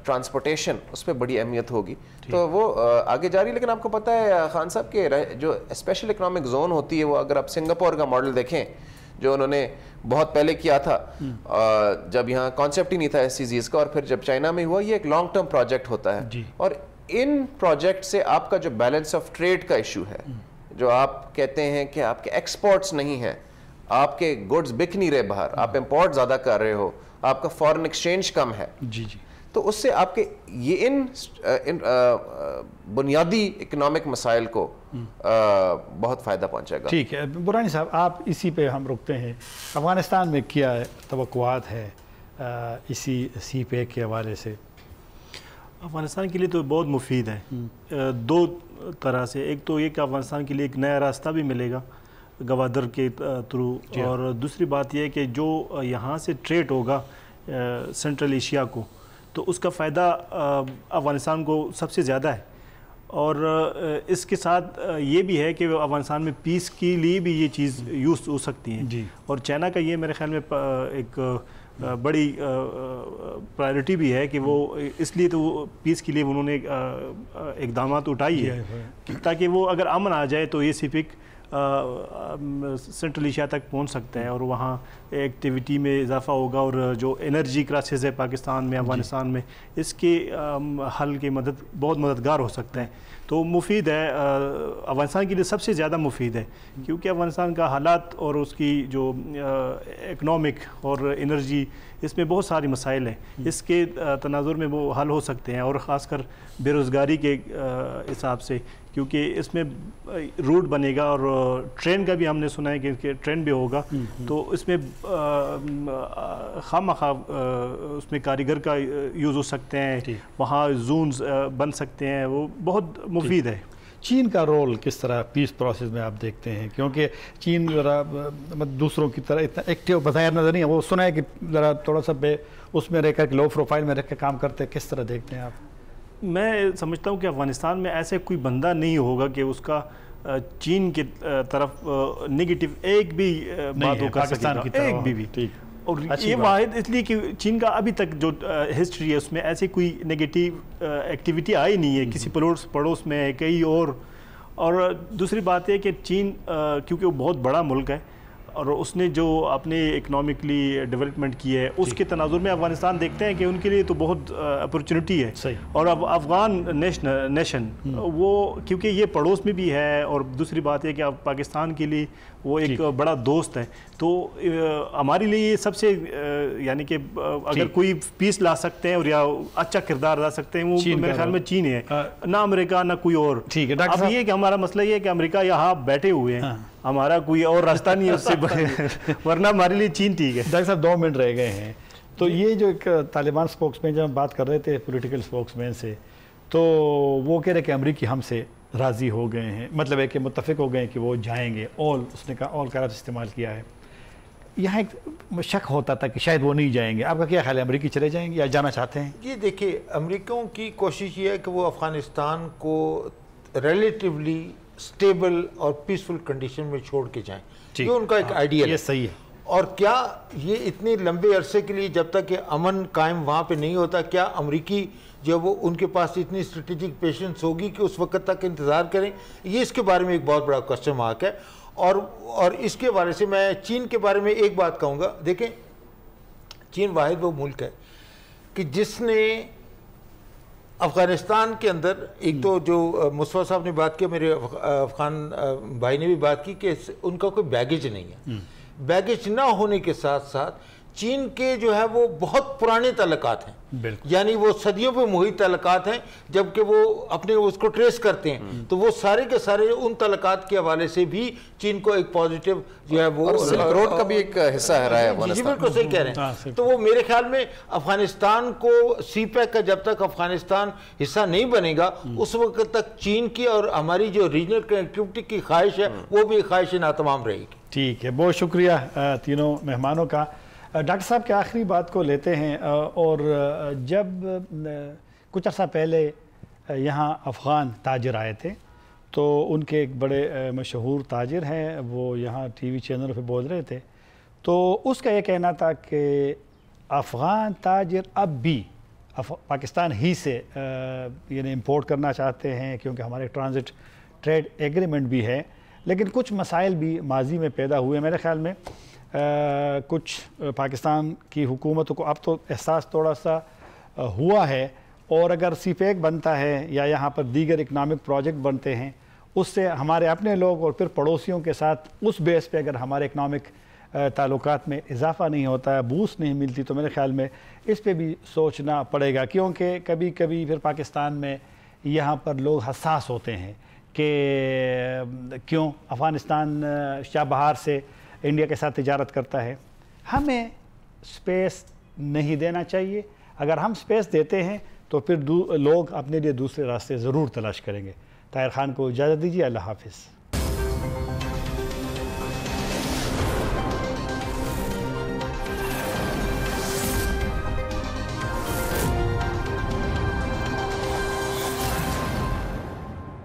ٹرانسپورٹیشن اس پہ بڑی اہمیت ہوگی. تو وہ آگے جاری. لیکن آپ کو پتہ ہے خان صاحب کہ جو اسپیشل اکنامک زون ہوتی ہے وہ, اگر آپ سنگاپور کا ماڈل دیکھیں جو انہوں نے بہت پہلے کیا تھا, جب یہاں کانسیپٹ ہی نہیں تھا ایس سی زیز کا, اور پھر جب چائنا میں ہوا, یہ ایک لانگ ٹرم پروجیکٹ ہوتا ہے. اور ان پروجیکٹ سے آپ کا جو بیلنس آف ٹریڈ کا ایشو ہے، جو آپ کہتے ہیں کہ آپ کے ایکسپورٹس نہیں ہیں، آپ کے گڈز بک نہیں رہے باہر، آپ امپورٹ زیادہ کر رہے ہو، آپ کا فارن ایکسچینج کم ہے، جی جی، تو اس سے آپ کے یہ ان بنیادی اکنامک مسائل کو بہت فائدہ پہنچے گا. ٹھیک ہے برہانی صاحب، آپ اسی پہ ہم رکتے ہیں. افغانستان میں کیا توقعات ہے اسی سی پیک کے حوالے سے؟ افغانستان کے لیے تو بہت مفید ہے دو طرح سے. ایک تو یہ کہ افغانستان کے لیے ایک نیا راستہ بھی ملے گا گوادر کے تھرو، اور دوسری بات یہ ہے کہ جو یہاں سے ٹریڈ ہوگا سینٹرل ایشیا کو، تو اس کا فائدہ افغانستان کو سب سے زیادہ ہے. اور اس کے ساتھ یہ بھی ہے کہ افغانستان میں پیس کے لیے بھی یہ چیز یوز ہو سکتی ہیں جی. اور چائنا کا یہ میرے خیال میں ایک بڑی پرائرٹی بھی ہے کہ وہ اس لیے تو وہ پیس کے لیے انہوں نے اقدامات اٹھائی ہے تاکہ وہ اگر امن آ جائے تو یہ سیپک سینٹرل ایشیا تک پہنچ سکتا ہے اور وہاں ایکٹیویٹی میں اضافہ ہوگا، اور جو انرجی کرائسس ہے پاکستان میں افغانستان میں، اس کے حل کی بہت مددگار ہو سکتا ہے. تو مفید ہے افغانستان کے لیے، سب سے زیادہ مفید ہے، کیونکہ افغانستان کا حالات اور اس کی جو اکنامک اور انرجی، اس میں بہت ساری مسائل ہیں. اس کے تناظر میں وہ حل ہو سکتے ہیں، اور خاص کر بے روزگاری کے حساب سے، کیونکہ اس میں روٹ بنے گا اور ٹرین کا بھی ہم نے سنا ہے کہ ٹرین بھی ہوگا، تو اس میں خواہ مخواہ اس میں کاریگر کا یوز ہو سکتے ہیں، وہاں زونز بن سکتے ہیں، وہ بہت مفید ہے. چین کا رول کس طرح پیس پروسیس میں آپ دیکھتے ہیں؟ کیونکہ چین ذرا دوسروں کی طرح اتنا ایکٹیو بظاہر نظر نہیں ہے، وہ سنا ہے کہ ذرا تھوڑا سا اس میں رہ کر لو پروفائل میں رکھ کے کام کرتے ہیں. کس طرح دیکھتے ہیں آپ؟ میں سمجھتا ہوں کہ افغانستان میں ایسے کوئی بندہ نہیں ہوگا کہ اس کا چین کی طرف نگیٹو ایک بھی بات ہو کر سکے، ایک بھی. اور یہ واحد اس لیے کہ چین کا ابھی تک جو ہسٹری ہے اس میں ایسی کوئی نگیٹیو ایکٹیویٹی آئی نہیں ہے کسی پڑوس میں کئی. اور دوسری بات یہ کہ چین کیونکہ وہ بہت بڑا ملک ہے اور اس نے جو اپنے اکنامکلی ڈیولپمنٹ کی ہے، اس کے تناظر میں افغانستان دیکھتے ہیں کہ ان کے لیے تو بہت اپرچونٹی ہے. اور اب افغان نیشن وہ کیونکہ یہ پڑوس میں بھی ہے، اور دوسری بات یہ کہ اب پاکستان کے لیے وہ ایک بڑا دوست ہے، تو ہمارے لیے یہ سب سے یعنی کہ اگر کوئی پیس لا سکتے ہیں اور یا اچھا کردار لا سکتے ہیں، وہ میرے خیال میں چین ہے، نہ امریکہ نہ کوئی اور. اب یہ کہ ہمارا مسئلہ یہ ہے کہ امریکہ یہاں بیٹھے ہوئے ہیں، ہمارا کوئی اور راستہ نہیں ہے اس سے، ورنہ ہمارے لیے چین ٹھیک ہے. ڈاکٹر صاحب 2 منٹ رہ گئے ہیں، تو یہ جو ایک طالبان سپوکس مین، جب ہم بات کر رہے تھے پولیٹیکل سپوکس مین سے، تو وہ کہہ رہے کہ امریکی ہم سے راضی ہو گئے ہیں، مطلب ہے کہ متفق ہو گئے ہیں کہ وہ جائیں گے. اس نے کہا کا لفظ استعمال کیا ہے. یہاں ایک شک ہوتا تھا کہ شاید وہ نہیں جائیں گے. آپ کا کیا خیال ہے، امریکی چلے جائیں گے یا جانا چاہتے ہیں؟ یہ دیکھیے، امریکیوں کی کوشش یہ ہے کہ وہ افغانستان کو ریلیٹیولی سٹیبل اور پیسفل کنڈیشن میں چھوڑ کے جائیں. یہ ان کا ایک آئیڈیا ہے. یہ صحیح ہے. اور کیا یہ اتنے لمبے عرصے کے لیے جب تک کہ امن قائم وہاں پہ نہیں ہوتا، کیا امریکی جو وہ ان کے پاس اتنی اسٹریٹجک پیشنس ہوگی کہ اس وقت تک انتظار کریں؟ یہ اس کے بارے میں ایک بہت بڑا کوسچن مارک ہے. اور اس کے بارے سے میں چین کے بارے میں ایک بات کہوں گا. دیکھیں، چین واحد وہ ملک ہے کہ جس نے افغانستان کے اندر، ایک تو جو مصطفیٰ صاحب نے بات کی، میرے افغان بھائی نے بھی بات کی کہ ان کا کوئی بیگیج نہیں ہے. بیگیج نہ ہونے کے ساتھ ساتھ چین کے جو ہے وہ بہت پرانے تعلقات ہیں، یعنی وہ صدیوں پہ محیط تعلقات ہیں. جبکہ وہ اپنے اس کو ٹریس کرتے ہیں تو وہ سارے کے سارے ان تعلقات کے حوالے سے بھی چین کو ایک پازیٹیو جو ہے وہ سلک روڈ کا بھی ایک حصہ ہے رہا ہے افغانستان. جی بالکل صحیح کہہ رہے ہیں. تو وہ میرے خیال میں افغانستان کو سی پیک کا جب تک افغانستان حصہ نہیں بنے گا، اس وقت تک چین کی اور ہماری جو ریجنل کنیکٹیوٹی کی خواہش ہے وہ بھی خواہش ناتمام رہے گی. ٹھیک ہے، بہت شکریہ تینوں مہمانوں کا. ڈاکٹر صاحب کے آخری بات کو لیتے ہیں. اور جب کچھ عرصہ پہلے یہاں افغان تاجر آئے تھے تو ان کے ایک بڑے مشہور تاجر ہیں، وہ یہاں ٹی وی چینل پہ بول رہے تھے، تو اس کا یہ کہنا تھا کہ افغان تاجر اب بھی پاکستان ہی سے یعنی امپورٹ کرنا چاہتے ہیں، کیونکہ ہمارے ٹرانزٹ ٹریڈ ایگریمنٹ بھی ہے، لیکن کچھ مسائل بھی ماضی میں پیدا ہوئے. میرے خیال میں کچھ پاکستان کی حکومتوں کو اب تو احساس تھوڑا سا ہوا ہے، اور اگر سی پیک بنتا ہے یا یہاں پر دیگر اکنامک پروجیکٹ بنتے ہیں، اس سے ہمارے اپنے لوگ اور پھر پڑوسیوں کے ساتھ اس بیس پہ اگر ہمارے اکنامک تعلقات میں اضافہ نہیں ہوتا ہے، بوسٹ نہیں ملتی، تو میرے خیال میں اس پہ بھی سوچنا پڑے گا، کیونکہ کبھی کبھی پھر پاکستان میں یہاں پر لوگ حساس ہوتے ہیں کہ کیوں افغانستان شاہ بہار سے انڈیا کے ساتھ تجارت کرتا ہے۔ ہمیں سپیس نہیں دینا چاہیے، اگر ہم سپیس دیتے ہیں تو پھر لوگ اپنے لیے دوسرے راستے ضرور تلاش کریں گے۔ طاہر خان کو اجازت دیجیے، اللہ حافظ۔